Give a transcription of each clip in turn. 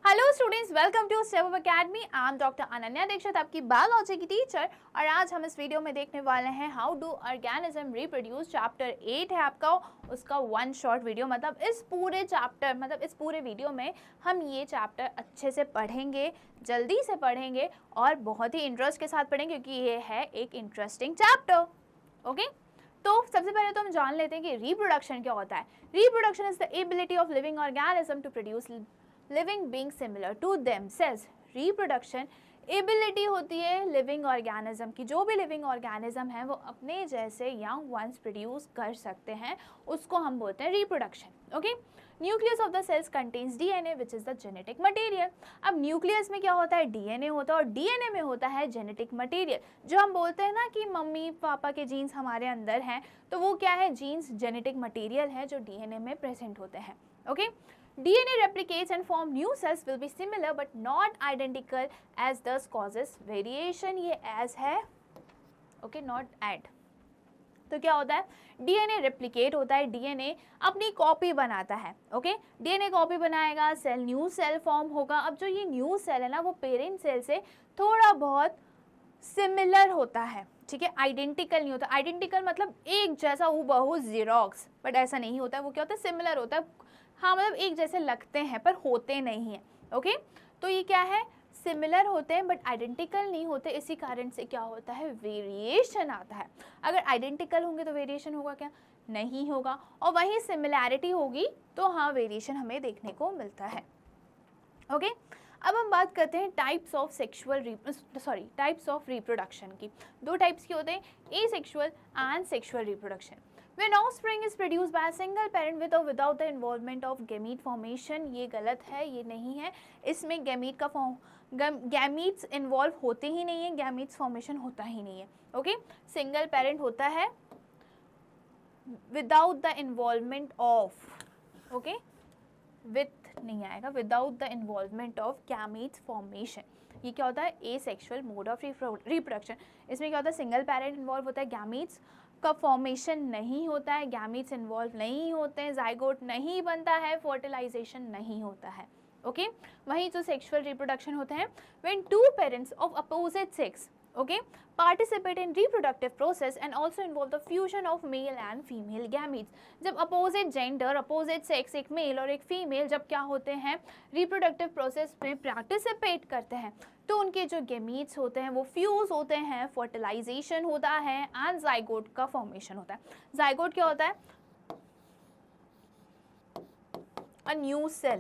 Hello students, welcome to Step Up Academy. I am doctor Ananya Dikshit, आपकी biology की teacher. और आज हम इस वीडियो में देखने वाले हैं how do organism reproduce. Chapter 8 है आपका, उसका वन शॉर्ट वीडियो। मतलब इस पूरे चैप्टर इस पूरे वीडियो में हम ये चैप्टर अच्छे से पढ़ेंगे, जल्दी से पढ़ेंगे और बहुत ही इंटरेस्ट के साथ पढ़ेंगे क्योंकि ये है एक इंटरेस्टिंग चैप्टर। ओके, तो सबसे पहले तो हम जान लेते हैं कि रिप्रोडक्शन क्या होता है। Reproduction is the ability of living organism to produce living being similar to themselves. Reproduction ability होती है लिविंग ऑर्गेनिज्म की। जो भी लिविंग ऑर्गेनिज्म है वो अपने जैसे यंग वंस प्रोड्यूस कर सकते हैं, उसको हम बोलते हैं reproduction. Okay, nucleus of the cells contains DNA which is the genetic material. अब न्यूक्लियस में क्या होता है, डीएनए होता है और डीएनए में होता है जेनेटिक मटेरियल। जो हम बोलते हैं ना कि मम्मी पापा के जीन्स हमारे अंदर हैं, तो वो क्या है, जीन्स जेनेटिक मटेरियल है जो डीएनए में प्रेजेंट होते हैं। Okay, DNA replicates and form new cells will be similar but not identical as thus causes variation। ये as है, okay, not add। तो क्या होता है, डीएनए रेप्लिकेट होता है, डीएनए अपनी कॉपी बनाता है। ओके, डीएनए कॉपी बनाएगा, सेल न्यू सेल फॉर्म होगा। अब जो ये न्यू सेल है ना, वो पेरेंट सेल से थोड़ा बहुत सिमिलर होता है, ठीक है, आइडेंटिकल नहीं होता। आइडेंटिकल मतलब एक जैसा हूबहू जीरोक्स, बट ऐसा नहीं होता है। वो क्या होता है, सिमिलर होता है। हाँ, मतलब एक जैसे लगते हैं पर होते नहीं हैं। ओके, तो ये क्या है, सिमिलर होते हैं बट आइडेंटिकल नहीं होते। इसी कारण से क्या होता है, वेरिएशन आता है। अगर आइडेंटिकल होंगे तो वेरिएशन होगा क्या, नहीं होगा। और वहीं सिमिलैरिटी होगी तो हाँ, वेरिएशन हमें देखने को मिलता है। ओके, अब हम बात करते हैं टाइप्स ऑफ रिप्रोडक्शन की। दो टाइप्स की होते हैं, asexual and sexual reproduction. When offspring is produced by a single parent with or without the involvement of gamete formation, ये गलत है, ये नहीं है। इसमें गैमीट्स इन्वॉल्व होते ही नहीं है, गैमीट्स फॉर्मेशन होता ही नहीं है। ओके, सिंगल पेरेंट होता है without the involvement of, okay, with नहीं आएगा, without the involvement of gametes formation. ये क्या होता है, एसेक्सुअल मोड ऑफ रिप्रोडक्शन। इसमें क्या होता है, सिंगल पेरेंट इन्वॉल्व होता है, गैमीट्स का फॉर्मेशन नहीं होता है, गैमीट्स इन्वॉल्व नहीं होते हैं, जाइगोट नहीं बनता है, फर्टिलाइजेशन नहीं होता है। ओके, वहीं जो सेक्सुअल रिप्रोडक्शन होते हैं, when two parents of opposite sex, okay, participate in reproductive process and also involve the fusion of male and female gametes। जब opposite gender, opposite sex, एक male और एक female जब क्या होते हैं, reproductive process में participate करते हैं, तो उनके जो gametes होते हैं वो fuse होते हैं, fertilization होता है and zygote का formation होता है। zygote क्या होता है, a new cell,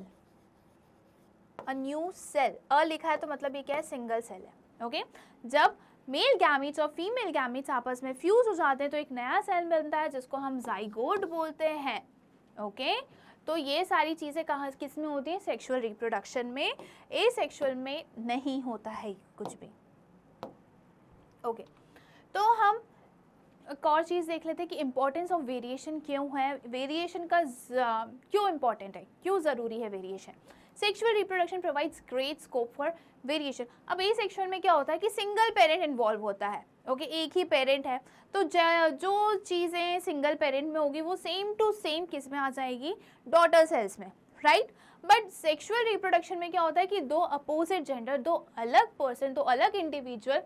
अ लिखा है तो मतलब ये क्या है, सिंगल सेल है। ओके, जब मेल गैमीट्स और फीमेल गैमीट्स आपस में फ्यूज हो जाते हैं तो एक नया सेल बनता है जिसको हम जाइगोट बोलते हैं। ओके, तो ये सारी चीज़ें कहाँ किस में होती हैं, सेक्सुअल रिप्रोडक्शन में। एसेक्सुअल में नहीं होता है कुछ भी। ओके, तो हम एक और चीज़ देख लेते हैं कि इम्पोर्टेंस ऑफ वेरिएशन क्यों है, वेरिएशन का क्यों इम्पोर्टेंट है, क्यों ज़रूरी है variation. Sexual reproduction provides great scope for variation. अब एसेक्सुअल में क्या होता है कि सिंगल पेरेंट इन्वॉल्व होता है। ओके, एक ही पेरेंट है, तो जो चीज़ें सिंगल पेरेंट में होगी वो सेम टू सेम किस में आ जाएगी, डॉटर सेल्स में, राइट। बट सेक्सुअल रिप्रोडक्शन में क्या होता है कि दो अपोजिट जेंडर, दो अलग पर्सन, दो अलग इंडिविजुअल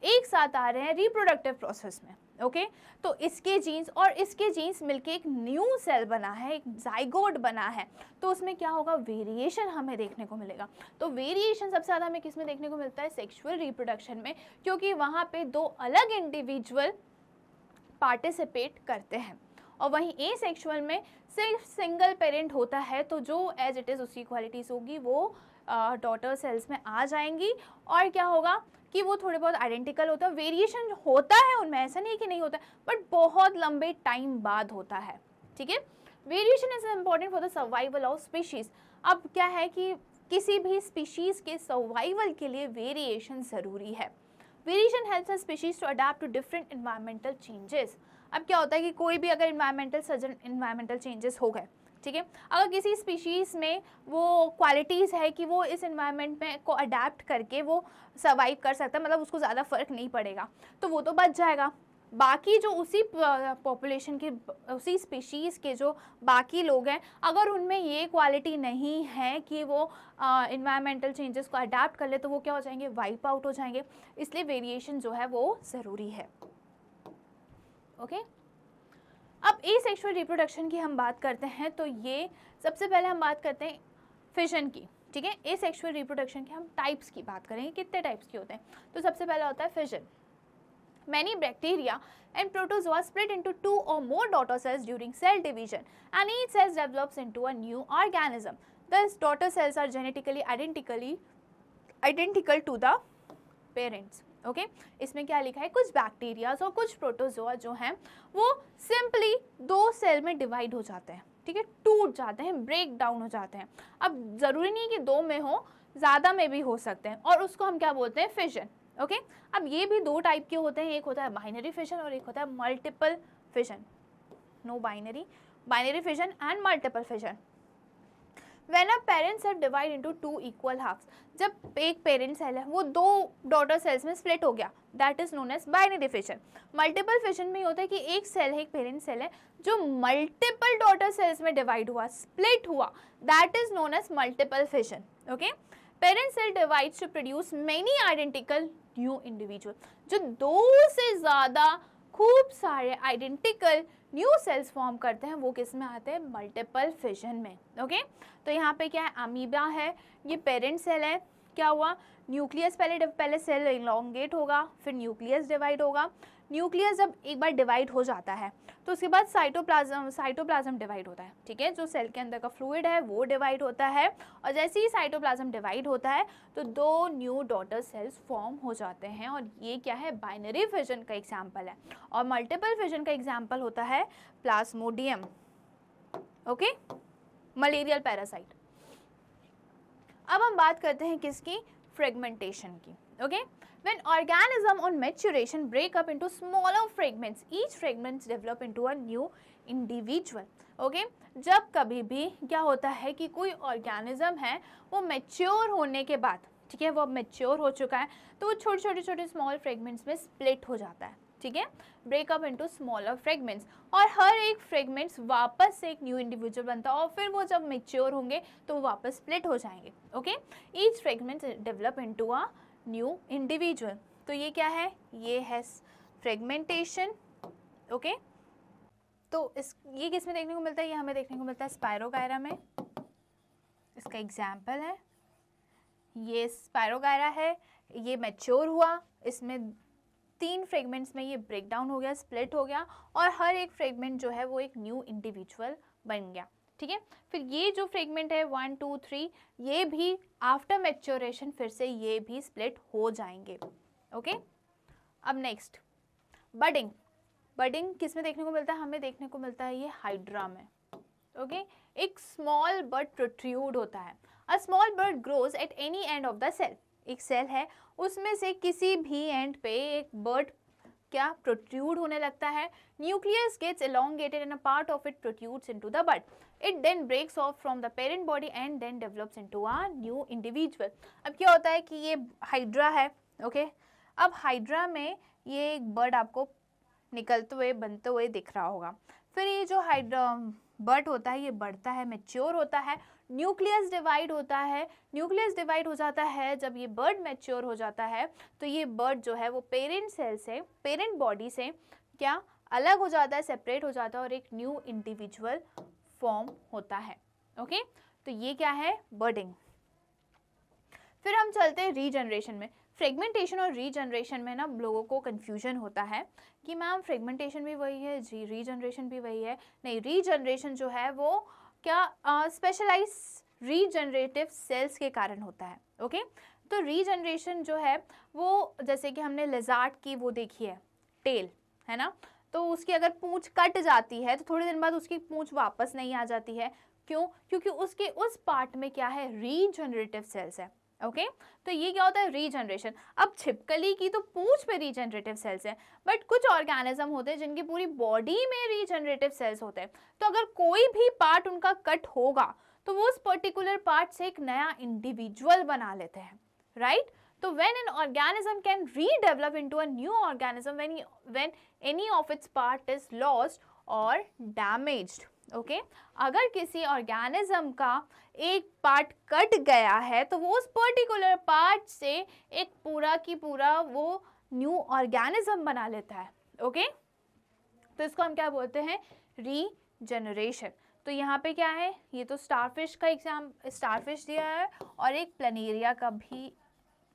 एक साथ आ रहे हैं रिप्रोडक्टिव प्रोसेस में। ओके, तो इसके जीन्स और इसके जीन्स मिलके एक न्यू सेल बना है, एक जाइगोट बना है, तो उसमें क्या होगा, वेरिएशन हमें देखने को मिलेगा। तो वेरिएशन सबसे ज़्यादा हमें किस में देखने को मिलता है, सेक्सुअल रिप्रोडक्शन में, क्योंकि वहाँ पे दो अलग इंडिविजुअल पार्टिसिपेट करते हैं। और वहीं एसेक्सुअल में सिर्फ सिंगल पेरेंट होता है, तो जो एज इट इज़ उसकी क्वालिटीज़ होगी वो डॉटर सेल्स में आ जाएंगी। और क्या होगा कि वो थोड़े बहुत आइडेंटिकल होता है, वेरिएशन होता है उनमें, ऐसा नहीं कि नहीं होता, बट बहुत लंबे टाइम बाद होता है। ठीक है, variation is important for the survival of species. अब क्या है कि किसी भी स्पीशीज के सर्वाइवल के लिए वेरिएशन ज़रूरी है। Variation helps a species to adapt to different environmental changes. अब क्या होता है कि कोई भी अगर इन्वायरमेंटल चेंजेस हो गए, ठीक है, अगर किसी स्पीशीज़ में वो क्वालिटीज़ है कि वो इस एनवायरनमेंट में को अडेप्ट करके वो सर्वाइव कर सकता है, मतलब उसको ज़्यादा फर्क नहीं पड़ेगा, तो वो तो बच जाएगा। बाकी जो उसी पॉपुलेशन के, उसी स्पीशीज़ के जो बाकी लोग हैं, अगर उनमें ये क्वालिटी नहीं है कि वो इन्वायरमेंटल चेंजेस को अडाप्ट कर ले, तो वो क्या हो जाएंगे, वाइप आउट हो जाएंगे। इसलिए वेरिएशन जो है वो ज़रूरी है। ओके, अब एसेक्सुअल रिप्रोडक्शन की हम बात करते हैं, तो ये सबसे पहले हम बात करते हैं फिशन की, ठीक है। एसेक्सुअल रिप्रोडक्शन के हम टाइप्स की बात करेंगे, कितने टाइप्स के होते हैं। तो सबसे पहला होता है fission. Many bacteria and protozoa split into 2 or more daughter cells during cell division, and each cell develops into a new organism. Thus, daughter cells are genetically identical to the parents. Okay, इसमें क्या लिखा है, कुछ bacterias और कुछ protozoa जो हैं वो सिंपली 2 सेल में डिवाइड हो जाते हैं, ठीक है, टूट जाते हैं, ब्रेक डाउन हो जाते हैं। अब ज़रूरी नहीं कि 2 में हो, ज़्यादा में भी हो सकते हैं, और उसको हम क्या बोलते हैं, फिशन। ओके, अब ये भी 2 टाइप के होते हैं, एक होता है बाइनरी फिशन और एक होता है multiple fission. No binary, binary fission and multiple fission. When a parent cell divide into 2 equal halves, जब एक पेरेंट सेल है वो 2 डॉटर सेल्स में स्प्लिट हो गया, that is known as binary fission. Multiple fission में होता है कि एक सेल है, एक पेरेंट सेल है, जो मल्टीपल डॉटर सेल्स में डिवाइड हुआ, स्प्लिट हुआ, that is known as multiple fission. Okay, parent cell divides to produce many identical new individual. जो 2 से ज़्यादा खूब सारे आइडेंटिकल न्यू सेल्स फॉर्म करते हैं, वो किस में आते हैं, मल्टीपल फिशन में। ओके, तो यहाँ पे क्या है, अमीबा है, ये पेरेंट सेल है, क्या हुआ, न्यूक्लियस पहले सेल इलोंगेट होगा, फिर न्यूक्लियस डिवाइड होगा। न्यूक्लियस जब एक बार डिवाइड हो जाता है तो उसके बाद साइटोप्लाज्म डिवाइड होता है, ठीक है, जो सेल के अंदर का फ्लूइड है वो डिवाइड होता है, और जैसे ही साइटोप्लाज्म डिवाइड होता है तो 2 न्यू डॉटर सेल्स फॉर्म हो जाते हैं, और ये क्या है, बाइनरी फिजन का एग्जाम्पल है। और मल्टीपल फिजन का एग्जाम्पल होता है प्लाज्मोडियम, ओके, मलेरियल पैरासाइट। अब हम बात करते हैं किसकी, फ्रेगमेंटेशन की। Okay, when organism on maturation break up into smaller fragments, each fragments develop into a new individual. Okay, जब कभी भी क्या होता है कि कोई ऑर्गेनिज्म है वो मैच्योर होने के बाद, ठीक है, वो अब मैच्योर हो चुका है, तो वो छोटे छोटे स्मॉल फ्रेगमेंट्स में स्प्लिट हो जाता है, ठीक है, ब्रेकअप इनटू स्मॉलर फ्रेगमेंट्स, और हर एक फ्रेगमेंट्स वापस से एक न्यू इंडिविजुअल बनता है, और फिर वो जब मैच्योर होंगे तो वो वापस स्प्लिट हो जाएंगे। Okay, each fragment develop into a new individual. तो ये क्या है, ये है फ्रेगमेंटेशन। ओके, तो ये किस में देखने को मिलता है, ये हमें देखने को मिलता है स्पायरोगायरा में, इसका एग्जाम्पल है, ये स्पायरोगायरा है, ये मैच्योर हुआ, इसमें 3 फ्रेगमेंट्स में ये ब्रेक डाउन हो गया, स्प्लिट हो गया, और हर एक फ्रेगमेंट जो है वो एक न्यू इंडिविजुअल बन गया, ठीक है। फिर ये जो फ्रेगमेंट है 1 2 3, ये भी आफ्टर मैच्योरेशन फिर से ये भी स्प्लिट हो जाएंगे। ओके, अब नेक्स्ट बडिंग। बडिंग किस में देखने को मिलता है, हमें देखने को मिलता है ये हाइड्रा में। ओके, एक स्मॉल बर्ड प्रोट्रूड होता है। A small bud grows at any end of the cell, एक सेल है उसमें से किसी भी एंड पे एक बर्ड क्या प्रोट्रूड होने लगता है। Nucleus gets elongated and a part of it protrudes into the bud. It then breaks off from the parent body and then develops into a new individual. अब क्या होता है कि ये हाइड्रा है, ओके, अब हाइड्रा में ये एक बर्ड आपको निकलते हुए बनते हुए दिख रहा होगा। फिर ये जो हाइड्रा बर्ड होता है ये बढ़ता है, मैच्योर होता है, न्यूक्लियस डिवाइड होता है। न्यूक्लियस डिवाइड हो जाता है जब ये बर्ड मैच्योर हो जाता है, तो ये बर्ड जो है वो पेरेंट सेल से, पेरेंट बॉडी से क्या अलग हो जाता है, सेपरेट हो जाता है, और एक न्यू इंडिविजुअल फॉर्म होता है। ओके, तो ये क्या है, बर्डिंग। फिर हम चलते हैं रीजनरेशन में। फ्रेगमेंटेशन और रीजनरेशन में ना लोगों को कन्फ्यूजन होता है कि मैम फ्रेगमेंटेशन भी वही है, रीजनरेशन भी वही है। नहीं, रीजनरेशन जो है वो क्या स्पेशलाइज रीजनरेटिव सेल्स के कारण होता है। ओके, तो रीजनरेशन जो है वो जैसे कि हमने लेजार्ड की वो देखी है टेल, है ना, तो उसकी अगर पूंछ कट जाती है तो थोड़ी दिन बाद उसकी पूंछ वापस नहीं आ जाती है। क्यों? क्योंकि उसके उस पार्ट में क्या है, रीजनरेटिव सेल्स है। ओके, तो ये क्या होता है, रीजनरेशन। अब छिपकली की तो पूंछ पे रीजनरेटिव सेल्स है, बट कुछ ऑर्गेनिज्म होते हैं जिनकी पूरी बॉडी में रीजनरेटिव सेल्स होते हैं। तो अगर कोई भी पार्ट उनका कट होगा तो वो उस पर्टिकुलर पार्ट से एक नया इंडिविजुअल बना लेते हैं, राइट। तो when an organism can redevelop into a new organism when any of its part is lost or damaged. Okay अगर किसी ऑर्गेनिज्म का एक पार्ट कट गया है तो वो उस पर्टिकुलर पार्ट से एक पूरा की पूरा वो न्यू ऑर्गेनिज्म बना लेता है. ओके तो इसको हम क्या बोलते हैं, रीजनरेशन. तो यहाँ पे क्या है, ये तो स्टारफिश का एग्जाम स्टारफिश दिया है और एक प्लेनेरिया का भी,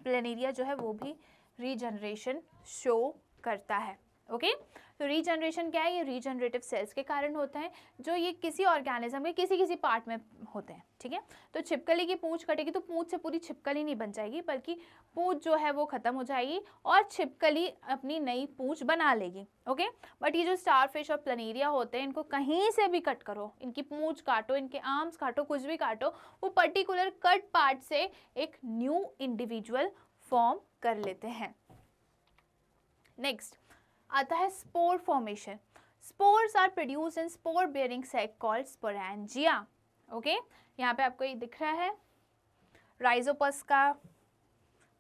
प्लेनेरिया जो है वो भी रीजनरेशन शो करता है. ओके तो रीजनरेशन क्या है, ये रीजनरेटिव सेल्स के कारण होता है जो ये किसी ऑर्गेनिज्म के किसी पार्ट में होते हैं. ठीक है तो छिपकली की पूंछ कटेगी तो पूंछ से पूरी छिपकली नहीं बन जाएगी, बल्कि पूंछ जो है वो खत्म हो जाएगी और छिपकली अपनी नई पूंछ बना लेगी. ओके बट ये जो स्टारफिश और प्लेनेरिया होते हैं इनको कहीं से भी कट करो, इनकी पूंछ काटो, इनके आर्म्स काटो, कुछ भी काटो, वो पर्टिकुलर कट पार्ट से एक न्यू इंडिविजुअल फॉर्म कर लेते हैं. नेक्स्ट आता है spore formation. Spores are produce in spore bearing sac called sporangia. Okay यहाँ पे आपको ये दिख रहा है राइजोपस का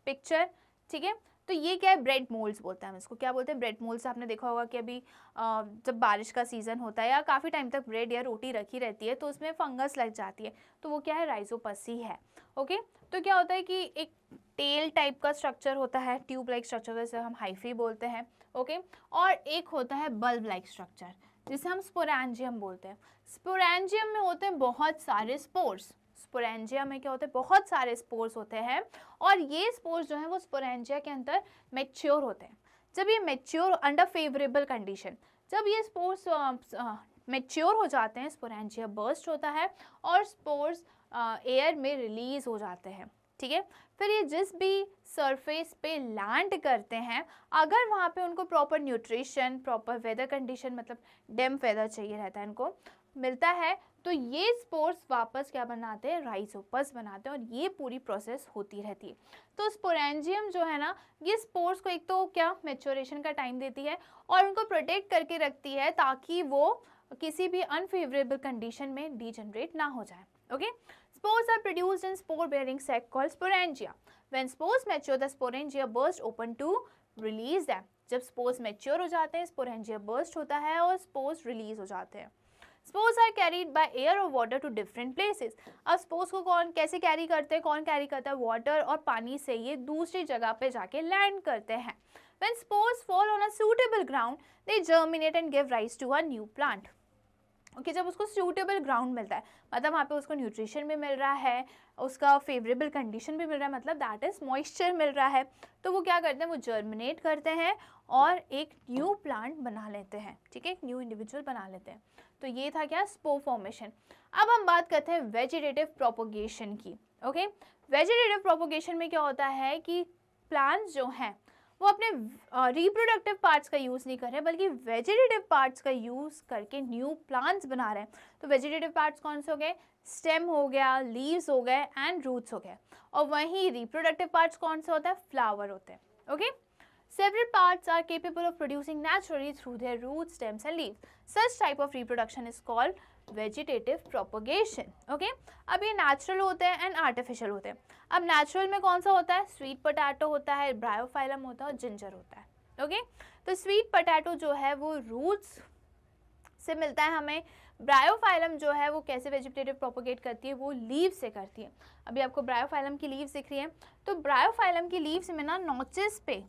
पिक्चर. ठीक है तो ये क्या है, ब्रेड मोल्ड्स बोलते हैं हम इसको. क्या बोलते हैं, ब्रेड मोल्ड्स. आपने देखा होगा कि अभी जब बारिश का सीज़न होता है या काफ़ी टाइम तक ब्रेड या रोटी रखी रहती है तो उसमें फंगस लग जाती है, तो वो क्या है, राइजोपस ही है. ओके तो क्या होता है कि एक टेल टाइप का स्ट्रक्चर होता है, ट्यूब लाइक स्ट्रक्चर, जैसे हम हाइफी बोलते हैं. ओके और एक होता है बल्ब लाइक स्ट्रक्चर जिसे हम स्पोरेंजियम बोलते हैं. स्पोरेंजियम में होते हैं बहुत सारे स्पोर्स. स्पोरेंजिया में क्या होते हैं, बहुत सारे स्पोर्स होते हैं और ये स्पोर्स जो हैं वो स्पोरेंजिया के अंदर मैच्योर होते हैं. जब ये मैच्योर अंडर फेवरेबल कंडीशन, जब ये स्पोर्स मैच्योर हो जाते हैं, स्पोरेंजिया बर्स्ट होता है और स्पोर्स एयर में रिलीज हो जाते हैं. ठीक है फिर ये जिस भी सरफेस पे लैंड करते हैं, अगर वहाँ पे उनको proper nutrition, proper weather condition, मतलब डेम्प वेदर चाहिए रहता है, इनको मिलता है, तो ये स्पोर्स वापस क्या बनाते हैं, राइजोपस बनाते हैं और ये पूरी प्रोसेस होती रहती है. तो स्पोरेंजियम जो है ना, ये स्पोर्स को एक तो क्या मैच्योरेशन का टाइम देती है और उनको प्रोटेक्ट करके रखती है ताकि वो किसी भी अनफेवरेबल कंडीशन में डीजनरेट ना हो जाए. Okay spores are produced in spore bearing sac called sporangia. When spores mature the sporangia burst open to release them. जब spores mature हो जाते हैं, sporangia burst होता है और spores release हो जाते हैं. Spores are carried by air or water to different places. अब spores को कौन कैसे कैरी करते हैं, कौन कैरी करता है, वाटर और पानी से ये दूसरी जगह पे जाके लैंड करते हैं. When spores fall on a suitable ground, they germinate and give rise to a new plant. Okay जब उसको सूटेबल ग्राउंड मिलता है, मतलब वहाँ पे उसको न्यूट्रिशन भी मिल रहा है, उसका फेवरेबल कंडीशन भी मिल रहा है, मतलब दैट इज़ मॉइस्चर मिल रहा है, तो वो क्या करते हैं, वो जर्मिनेट करते हैं और एक न्यू प्लांट बना लेते हैं. ठीक है एक न्यू इंडिविजुअल बना लेते हैं. तो ये था क्या, स्पोर फॉर्मेशन. अब हम बात करते हैं वेजिटेटिव प्रोपोगेशन की. ओके वेजिटेटिव प्रोपोगेशन में क्या होता है कि प्लांट्स जो हैं वो अपने रिप्रोडक्टिव पार्ट्स का यूज़ नहीं कर रहे बल्कि वेजिटेटिव पार्ट्स का यूज़ करके न्यू प्लांट्स बना रहे हैं. तो वेजिटेटिव पार्ट्स कौन से हो गए, स्टेम हो गया, लीव्स हो गए एंड रूट्स हो गए. और वहीं रिप्रोडक्टिव पार्ट्स कौन से होता है, फ्लावर होते हैं. Okay several parts are capable of producing naturally through their roots, stems and leaves. Such type of reproduction is called vegetative propagation. Okay अब ये नेचुरल होते हैं एंड आर्टिफिशियल होते हैं. अब नेचुरल में कौन सा होता है, स्वीट पोटैटो होता है, ब्रायोफाइलम होता है और जिंजर होता है. ओके तो स्वीट पोटैटो जो है वो रूट्स से मिलता है हमें. ब्रायोफाइलम जो है वो कैसे वेजिटेटिव प्रोपोगेट करती है, वो लीव से करती है. अभी आपको ब्रायोफाइलम की लीव्स दिख रही है, तो ब्रायोफाइलम की लीव्स में ना नॉचेस पे,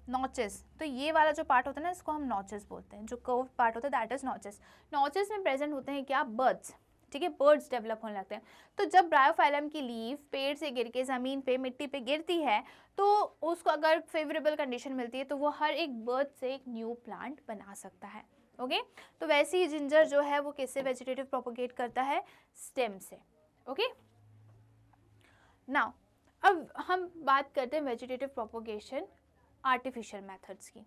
नॉचेस, तो ये वाला जो पार्ट होता है ना इसको हम नॉचेस बोलते हैं, जो कर्व पार्ट होता है दैट इज नॉचेस. नॉचेस में प्रेजेंट होते हैं क्या, बर्ड्स. ठीक है बर्ड्स डेवलप होने लगते हैं. तो जब ब्रायोफाइलम की लीव पेड़ से गिर के ज़मीन पे मिट्टी पे गिरती है तो उसको अगर फेवरेबल कंडीशन मिलती है तो वो हर एक बर्ड से एक न्यू प्लांट बना सकता है. ओके तो वैसे ही जिंजर जो है वो किससे वेजिटेटिव प्रोपोगेट करता है, स्टेम से. ओके नाउ अब हम बात करते हैं वेजिटेटिव प्रोपोगेशन आर्टिफिशियल मेथड्स की.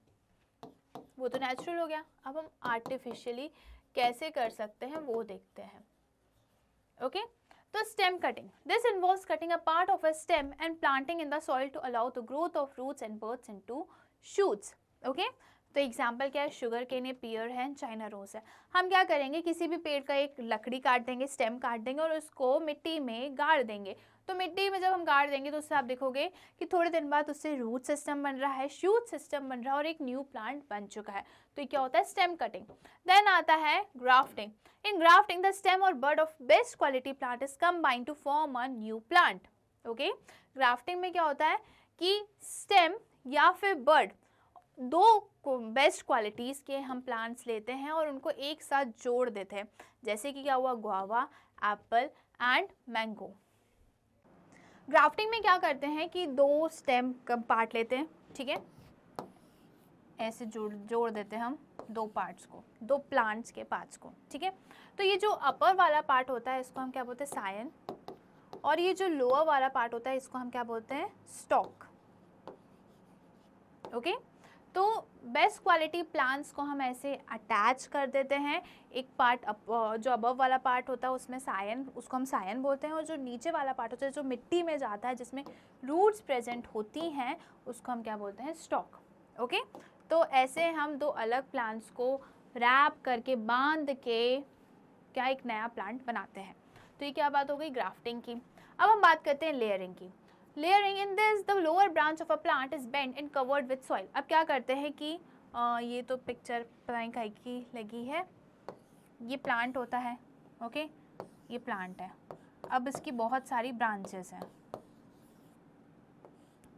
वो तो नेचुरल हो गया, अब हम आर्टिफिशियली कैसे कर सकते हैं वो देखते हैं. ओके तो stem cutting, this involves cutting a part of a stem and planting in the soil to allow the growth of roots and buds into shoots. Okay तो एग्जाम्पल क्या है, शुगर केन है, पियर है, चाइना रोज है। हम क्या करेंगे, किसी भी पेड़ का एक लकड़ी काट देंगे, स्टेम काट देंगे और उसको मिट्टी में गाड़ देंगे। तो मिट्टी में जब हम गाड़ देंगे तो उससे आप देखोगे कि थोड़े दिन बाद उससे रूट सिस्टम बन रहा है, शूट सिस्टम बन रहा है और एक न्यू प्लांट बन चुका है। तो ये क्या होता है, स्टेम कटिंग। देन आता है grafting. In grafting the stem और bud of best quality plant is combined to form a new plant. Okay, grafting में क्या होता है कि स्टेम या फिर बड, दो बेस्ट क्वालिटीज़ के हम प्लांट्स लेते हैं और उनको एक साथ जोड़ देते हैं। जैसे कि क्या हुआ, guava, Apple and mango. Grafting में क्या करते हैं कि दो स्टेम का पार्ट लेते हैं, ठीक है, ऐसे जोड़ देते हैं हम दो पार्ट्स को, दो प्लांट्स के पार्ट्स को, ठीक है। तो ये जो अपर वाला पार्ट होता है इसको हम क्या बोलते हैं, सायन, और ये जो लोअर वाला पार्ट होता है इसको हम क्या बोलते हैं, स्टॉक। ओके, तो बेस्ट क्वालिटी प्लांट्स को हम ऐसे अटैच कर देते हैं। एक पार्ट जो अबव वाला पार्ट होता है उसमें सायन, उसको हम सायन बोलते हैं, और जो नीचे वाला पार्ट होता है जो मिट्टी में जाता है जिसमें रूट्स प्रेजेंट होती हैं उसको हम क्या बोलते हैं, स्टॉक। ओके, तो ऐसे हम दो अलग प्लांट्स को रैप करके बांध के क्या एक नया प्लांट बनाते हैं। तो ये क्या बात हो गई ग्राफ्टिंग की। अब हम बात करते हैं लेयरिंग की। Layering in this the lower branch of a plant is bend and covered with soil. अब क्या करते हैं कि ये तो पिक्चर पता नहीं काहे की लगी है, ये प्लांट होता है, ओके, ये प्लांट है। अब इसकी बहुत सारी ब्रांचेस हैं,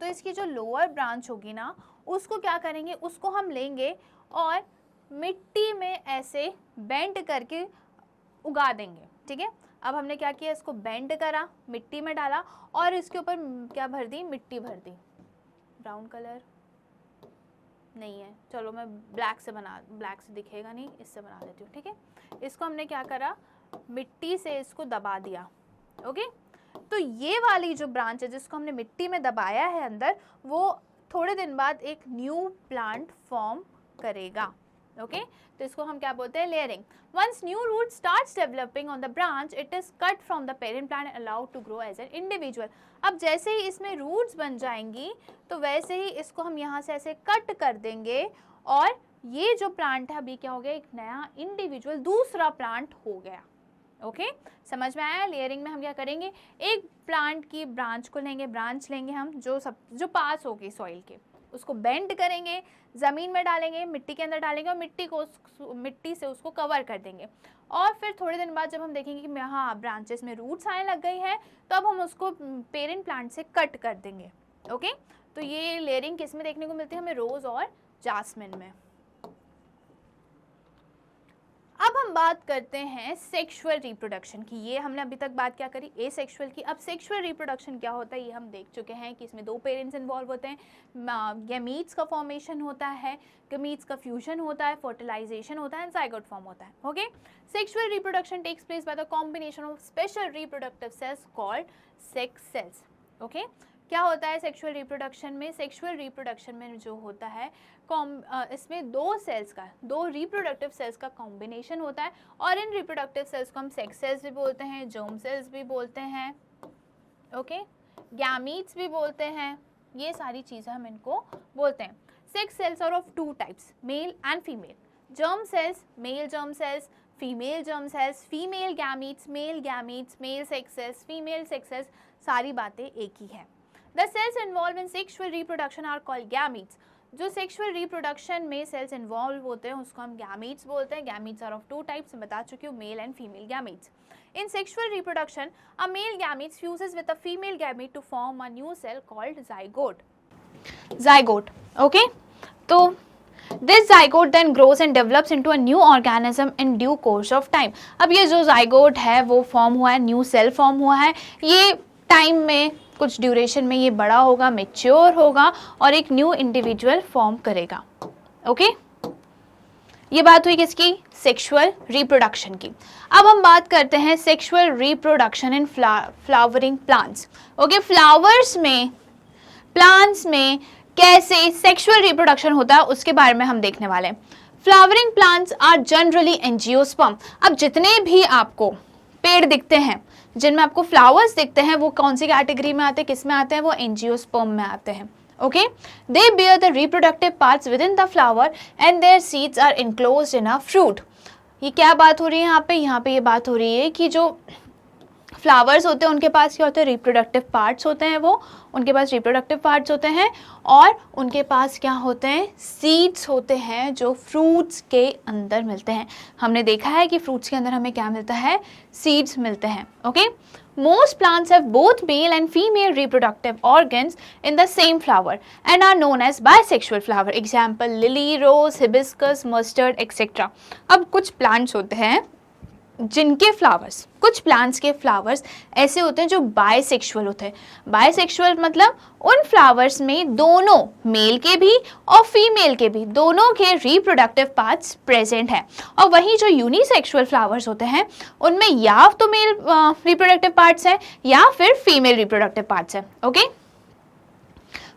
तो इसकी जो लोअर ब्रांच होगी ना उसको क्या करेंगे, उसको हम लेंगे और मिट्टी में ऐसे बेंड करके उगा देंगे, ठीक है। अब हमने क्या किया, इसको बेंड करा, मिट्टी में डाला और इसके ऊपर क्या भर दी, मिट्टी भर दी। ब्राउन कलर नहीं है, चलो मैं ब्लैक से दिखेगा नहीं, इससे बना देती हूँ, ठीक है। इसको हमने क्या करा, मिट्टी से इसको दबा दिया। ओके, तो ये वाली जो ब्रांच है जिसको हमने मिट्टी में दबाया है अंदर, वो थोड़े दिन बाद एक न्यू प्लांट फॉर्म करेगा। ओके, तो इसको हम क्या बोलते हैं, layering. Once new root starts developing on the branch, it is cut from the parent plant and allowed to grow as an individual. अब जैसे ही इसमें रूट्स बन जाएंगी तो वैसे ही इसको हम यहाँ से ऐसे कट कर देंगे और ये जो प्लांट है अभी क्या हो गया, एक नया इंडिविजुअल दूसरा प्लांट हो गया। ओके, समझ में आया। लेयरिंग में हम क्या करेंगे, एक प्लांट की ब्रांच को लेंगे, ब्रांच लेंगे हम जो पास होगी सॉइल के, उसको बेंड करेंगे, ज़मीन में डालेंगे, मिट्टी के अंदर डालेंगे और मिट्टी से उसको कवर कर देंगे। और फिर थोड़े दिन बाद जब हम देखेंगे कि हाँ ब्रांचेस में रूट्स आने लग गई हैं, तो अब हम उसको पेरेंट प्लांट से कट कर देंगे। ओके, तो ये लेयरिंग किस में देखने को मिलती है हमें, रोज़ और जास्मिन में। अब हम बात करते हैं सेक्सुअल रिप्रोडक्शन की। ये हमने अभी तक बात क्या करी, एसेक्सुअल की। अब सेक्सुअल रिप्रोडक्शन क्या होता है ये हम देख चुके हैं कि इसमें दो पेरेंट्स इन्वॉल्व होते हैं, गैमीट्स का फॉर्मेशन होता है, गैमीट्स का फ्यूजन होता है, फर्टिलाइजेशन होता है एंड जाइगोट फॉर्म होता है। Okay, sexual reproduction takes place by the combination of special reproductive cells called sex cells. Okay, क्या होता है सेक्सुअल रिप्रोडक्शन में, सेक्सुअल रिप्रोडक्शन में जो होता है इसमें दो रिप्रोडक्टिव सेल्स का कॉम्बिनेशन होता है और इन रिप्रोडक्टिव सेल्स को हम सेक्स सेल्स भी बोलते हैं, जर्म सेल्स भी बोलते हैं, ओके, गैमीट्स भी बोलते हैं, ये सारी चीज़ें हम इनको बोलते हैं। Sex cells are of two types, male and female. Germ cells, male germ cells, female germ cells, female gametes, male sex cells, female sex cells, सारी बातें एक ही है। The cells involved in sexual reproduction are called gametes. जो sexual reproduction में cells involve होते हैं उसको हम गैमीट्स बोलते हैं। Gametes are of two types, बता चुकी हूँ, male and female gametes. In sexual reproduction a male gametes fuses with a female gamete to form a new cell called zygote. Zygote, okay, तो this zygote then grows and develops into a new organism in due course of time. अब ये जो zygote है वो form हुआ है, new cell form हुआ है, ये टाइम में कुछ ड्यूरेशन में ये बड़ा होगा, मैच्योर होगा और एक न्यू इंडिविजुअल फॉर्म करेगा। ओके, ये बात हुई किसकी, सेक्सुअल रिप्रोडक्शन की। अब हम बात करते हैं sexual reproduction in flowering plants. Okay, flowers में, प्लांट्स में कैसे सेक्सुअल रिप्रोडक्शन होता है उसके बारे में हम देखने वाले हैं। Flowering plants are generally angiosperm. अब जितने भी आपको पेड़ दिखते हैं जिनमें आपको फ्लावर्स दिखते हैं वो कौन सी कैटेगरी में आते हैं, किस में आते हैं, वो एंजियोस्पर्म में आते हैं। Okay, they bear the reproductive parts within the flower and their seeds are enclosed in a fruit. ये क्या बात हो रही है यहाँ पे ये बात हो रही है कि जो फ्लावर्स होते हैं उनके पास क्या होते हैं, रिप्रोडक्टिव पार्ट्स होते हैं, वो उनके पास रिप्रोडक्टिव पार्ट्स होते हैं और उनके पास क्या होते हैं, सीड्स होते हैं जो फ्रूट्स के अंदर मिलते हैं। हमने देखा है कि फ्रूट्स के अंदर हमें क्या मिलता है, सीड्स मिलते हैं। Okay, most plants have both male and female reproductive organs in the same flower and are known as bisexual flower. Example lily, rose, hibiscus, mustard, etc. अब कुछ plants होते हैं जिनके फ्लावर्स, कुछ प्लांट्स के फ्लावर्स ऐसे होते हैं जो बायसेक्सुअल होते हैं। बायसेक्सुअल मतलब उन फ्लावर्स में दोनों मेल के भी और फीमेल के भी दोनों के रिप्रोडक्टिव पार्ट्स प्रेजेंट हैं। और वहीं जो यूनिसेक्सुअल फ्लावर्स होते हैं उनमें या तो मेल रिप्रोडक्टिव पार्ट्स हैं या फिर फीमेल रिप्रोडक्टिव पार्ट्स हैं। Okay,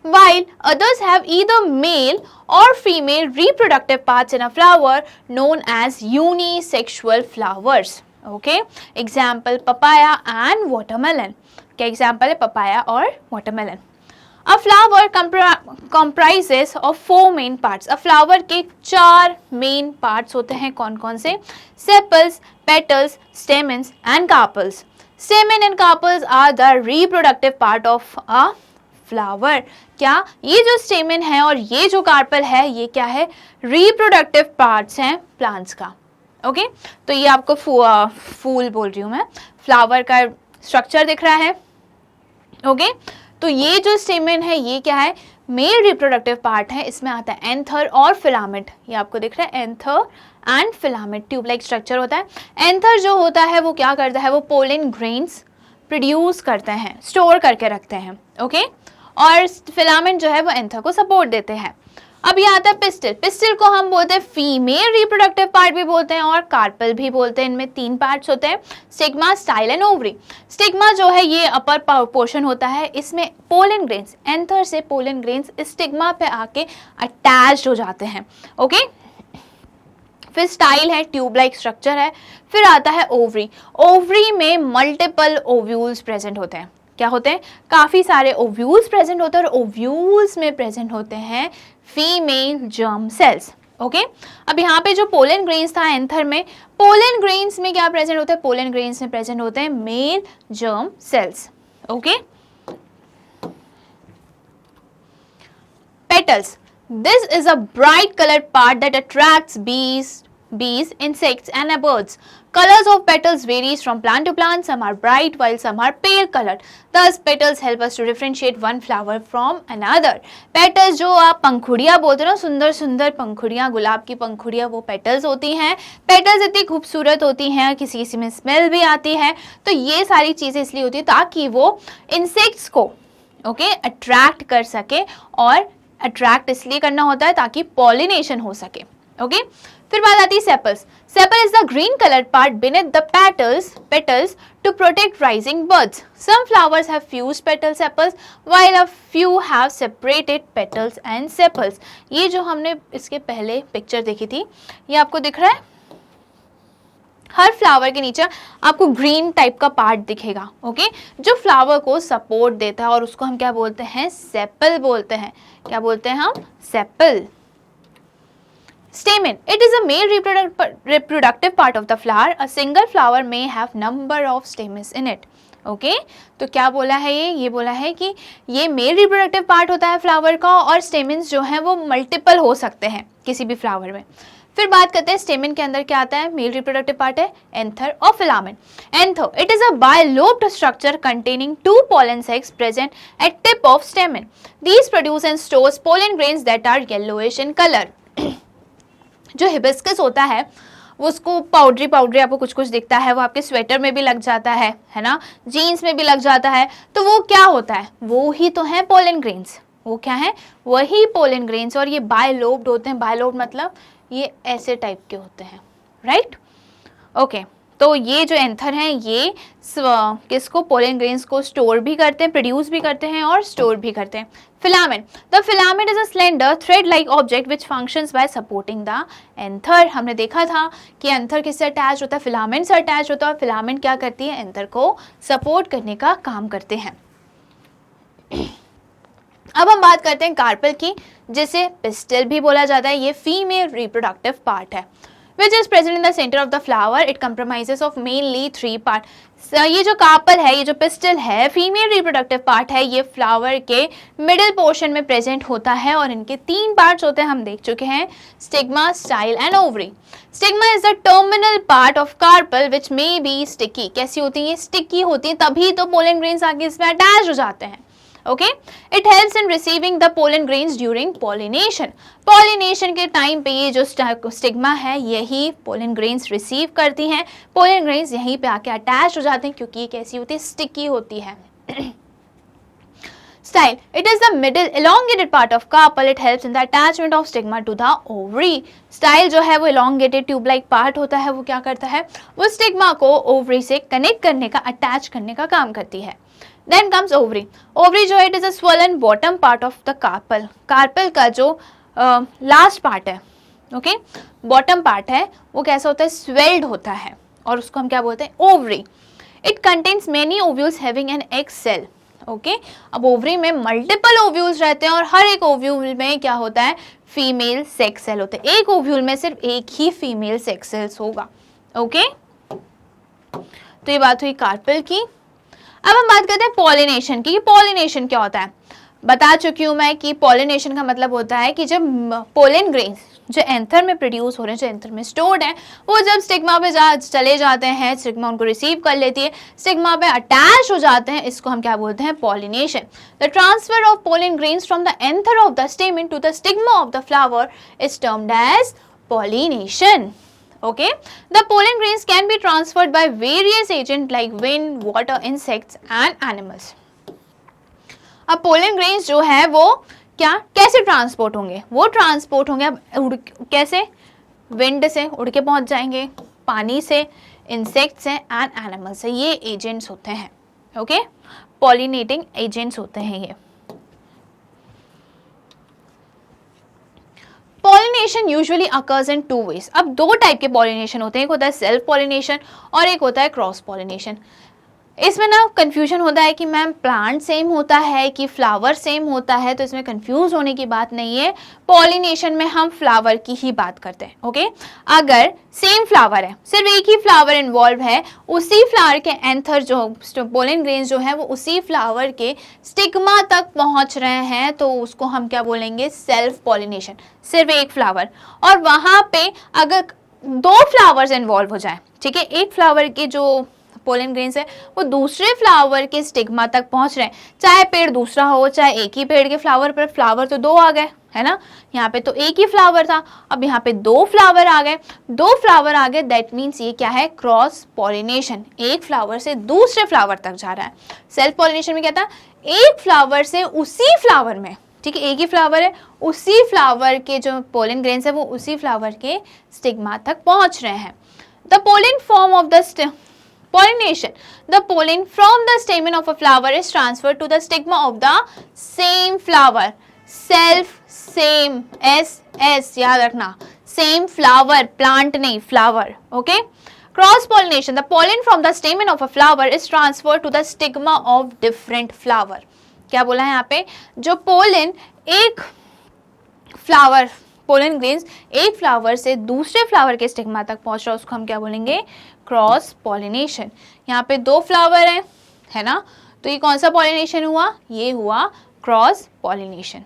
while others have either male or female reproductive parts in a flower known as unisexual flowers. Okay, example papaya and watermelon. क्या example है papaya और watermelon? A flower comprises of 4 main parts. A flower के 4 main parts होते हैं, कौन कौन से? Sepals, petals, stamens and carpels. Stamen and carpels are the reproductive part of a flower. क्या ये जो स्टेमन है और ये जो कार्पल है ये क्या है, रिप्रोडक्टिव पार्ट्स हैं प्लांट्स का। ओके, तो ये आपको फूल बोल रही हूँ मैं, फ्लावर का स्ट्रक्चर दिख रहा है। ओके, तो ये जो स्टेमन है ये क्या है, मेल रिप्रोडक्टिव पार्ट है। इसमें आता है एंथर और फिलामेंट, ये आपको दिख रहा है anther and filament, tube like structure होता है। एंथर जो होता है वो क्या करता है, वो पोलन ग्रेन्स प्रोड्यूस करते हैं, स्टोर करके रखते हैं। ओके, और फिलामेंट जो है वो एंथर को सपोर्ट देते हैं। अब ये आता है पिस्टिल। पिस्टिल को हम बोलते हैं फीमेल रिप्रोडक्टिव पार्ट भी बोलते हैं और कार्पल भी बोलते हैं। इनमें 3 पार्ट्स होते हैं, stigma, style and ovary. Stigma जो है ये अपर पोर्शन होता है, इसमें पोलन ग्रेन्स, एंथर से पोलन ग्रेन्स स्टिग्मा पे आके अटैच्ड हो जाते हैं। ओके, फिर स्टाइल है, ट्यूब लाइक स्ट्रक्चर है। फिर आता है ओवरी। ओवरी में मल्टीपल ओव्यूल्स प्रेजेंट होते हैं। क्या होते हैं, काफ़ी सारे ओव्यूल्स प्रेजेंट होते हैं और ओव्यूल्स में प्रेजेंट होते हैं फीमेल जर्म सेल्स। ओके, अब यहाँ पे जो पोलन ग्रेन्स था एंथर में, पोलन ग्रेन्स में क्या प्रेजेंट होता है, पोलन ग्रेन्स में प्रेजेंट होते हैं mail germ sales. Okay, petals, this is a bright colored part that attracts bees, insects and birds. Colors of petals varies from plant to plant. Some are bright while some are pale colored. Thus petals help us to differentiate one flower from another. Petals जो आप पंखुड़ियाँ बोलते हो ना, सुंदर सुंदर पंखुड़ियाँ, गुलाब की पंखुड़ियाँ, वो पेटल्स होती हैं। पेटल्स इतनी खूबसूरत होती हैं, किसी किसी में स्मेल भी आती है। तो ये सारी चीज़ें इसलिए होती है ताकि वो इंसेक्ट्स को अट्रैक्ट कर सके, और अट्रैक्ट इसलिए करना होता है ताकि पॉलिनेशन हो सके। ओके, फिर बात आती है sepals. Sepal is the green coloured part beneath the petals to protect rising buds. Some flowers have fused petal sepals while a few have separated petals and sepals. ये जो हमने इसके पहले पिक्चर देखी थी, ये आपको दिख रहा है, हर फ्लावर के नीचे आपको ग्रीन टाइप का पार्ट दिखेगा। ओके, जो फ्लावर को सपोर्ट देता है और उसको हम क्या बोलते हैं, सेपल बोलते हैं। क्या बोलते हैं हम, sepal. Stamen, it is a male reproductive part of the flower. A single flower may have number of stamens in it. Okay, तो क्या बोला है ये बोला है कि ये मेल रिप्रोडक्टिव पार्ट होता है फ्लावर का, और स्टेमेंस जो हैं वो मल्टीपल हो सकते हैं किसी भी फ्लावर में। फिर बात करते हैं स्टेमन के अंदर क्या आता है, मेल रिप्रोडक्टिव पार्ट है एंथर और filament. Anther, it is a bilobed structure containing 2 pollen sacs present at tip of stamen. These produce and stores pollen grains that are yellowish in color. जो हिबिस्कस होता है वो उसको powdery आपको कुछ कुछ दिखता है, वो आपके स्वेटर में भी लग जाता है ना, जीन्स में भी लग जाता है। तो वो क्या होता है, वो ही तो है पोलन ग्रेन्स। वो क्या है, वही पोलन ग्रेन्स, और ये बायलोब्ड होते हैं। बायलोब्ड मतलब ये ऐसे टाइप के होते हैं, राइट। ओके, तो ये जो एंथर हैं ये किसको, पोलन ग्रेन्स को स्टोर भी करते हैं, प्रोड्यूस भी करते हैं और स्टोर भी करते हैं। Filament, the filament is a slender thread like object which functions bye supporting the anther. हमने देखा था कि एंथर किससे अटैच होता है, फिलामेंट से अटैच होता है, और फिलामेंट क्या करती है, एंथर को सपोर्ट करने का काम करते हैं। अब हम बात करते हैं कार्पल की, जिसे पिस्टल भी बोला जाता है। ये फीमेल रिप्रोडक्टिव पार्ट है which is present in the center of the flower. It comprises of mainly 3 part. ये जो कार्पल है, ये जो पिस्टल है, फीमेल रिप्रोडक्टिव पार्ट है, ये फ्लावर के मिडिल पोर्शन में प्रेजेंट होता है और इनके 3 पार्ट्स होते हैं, हम देख चुके हैं, stigma, style and ovary. Stigma is the terminal part of carpel which may be sticky. कैसी होती है? स्टिकी होती है, तभी तो पोलन ग्रेन्स आगे इसमें अटैच हो जाते हैं। Okay, it helps in receiving the pollen grains during pollination. Pollination के टाइम पे ये जो स्टिग्मा है, यही पोलन ग्रेन्स रिसीव करती हैं। पोलन ग्रेन्स यहीं पे आके अटैच हो जाते हैं, क्योंकि ये कैसी होती है? स्टिकी होती है। Style. It is the middle elongated part of carpel. It helps in the attachment of stigma to the ovary. Style जो है वो elongated tube-like part होता है, वो क्या करता है? वो स्टिग्मा को ओवरी से कनेक्ट करने का, अटैच करने का काम करती है। Then comes ovary. Ovary जो है, it is a swollen bottom part of the carpel. Carpel का जो लास्ट पार्ट है, ओके, बॉटम पार्ट है, वो कैसा होता है? स्वेल्ड होता है, और उसको हम क्या बोलते हैं? Ovary. It contains many ovules having an egg cell. Okay, अब ओवरी में मल्टीपल ओव्यूल्स रहते हैं और हर एक ओव्यूल में क्या होता है? फीमेल सेक्स सेल होते हैं। एक ओव्यूल में सिर्फ एक ही फीमेल सेक्स सेल्स होगा। ओके, तो ये बात हुई कार्पल की। अब हम बात करते हैं पॉलिनेशन की। पॉलिनेशन क्या होता है? बता चुकी हूँ मैं कि पॉलिनेशन का मतलब होता है कि जब पोलन ग्रेन्स जो एंथर में प्रोड्यूस हो रहे हैं, जो एंथर में स्टोर्ड है, वो जब स्टिग्मा पे चले जाते हैं, स्टिग्मा उनको रिसीव कर लेती है, स्टिग्मा पे अटैच हो जाते हैं, इसको हम क्या बोलते हैं? Pollination. The transfer of pollen grains from the anther of the stamen to the stigma of the flower is termed as pollination. Okay, the pollen grains can be transferred by various agents like wind, water, insects and animals. अब pollen grains जो है वो क्या, कैसे transport होंगे? वो transport होंगे अब कैसे? विंड से उड़ के पहुंच जाएंगे, पानी से, इंसेक्ट से एंड एनिमल से। ये एजेंट्स होते हैं। ओके, पॉलिनेटिंग एजेंट्स होते हैं ये। Pollination usually occurs in 2 ways। अब 2 टाइप के पॉलिनेशन होते हैं, एक होता है सेल्फ पॉलिनेशन और एक होता है क्रॉस पॉलिनेशन। इसमें ना कंफ्यूजन होता है कि मैम प्लांट सेम होता है कि फ्लावर सेम होता है, तो इसमें कंफ्यूज होने की बात नहीं है। पॉलिनेशन में हम फ्लावर की ही बात करते हैं। ओके, अगर सेम फ्लावर है, सिर्फ एक ही फ्लावर इन्वॉल्व है, उसी फ्लावर के एंथर जो पोलन ग्रेन्स जो है वो उसी फ्लावर के स्टिग्मा तक पहुंच रहे हैं, तो उसको हम क्या बोलेंगे? Self pollination. सिर्फ एक फ्लावर, और वहां पे अगर 2 फ्लावर्स इन्वॉल्व हो जाए, ठीक है, एक फ्लावर के जो पोलन ग्रेन्स है वो दूसरे फ्लावर के स्टिग्मा तक पहुंच रहे हैं, चाहे पेड़ दूसरा हो, चाहे एक ही पेड़ के फ्लावर पर फ्लावर तो 2 आ गए, है ना? यहाँ पे तो एक ही फ्लावर था, अब यहाँ पे 2 फ्लावर आ गए। 2 फ्लावर आ गए, दैट मीन्स ये क्या है? Cross pollination. एक फ्लावर से दूसरे फ्लावर तक जा रहा है। सेल्फ पॉलिनेशन में क्या था? एक फ्लावर से उसी फ्लावर में, ठीक है, एक ही फ्लावर है, उसी फ्लावर के जो पोलन ग्रेन्स है वो उसी फ्लावर के स्टिग्मा तक पहुंच रहे हैं। The pollen form of the pollination. The pollen from the stamen of a flower is transferred to the stigma of the same flower. Self, same, S याद रखना, same flower, plant नहीं, flower. Okay? Cross pollination. The pollen from the stamen of a flower is transferred to the stigma of different flower. क्या बोला है यहाँ पे? जो pollen एक फ्लावर, पोलन ग्रेन्स एक फ्लावर से दूसरे फ्लावर के स्टिग्मा तक पहुंच रहा है, उसको हम क्या बोलेंगे? Cross pollination. यहाँ पे 2 फ्लावर हैं, है ना, तो ये कौन सा पॉलिनेशन हुआ? ये हुआ क्रॉस पॉलिनेशन।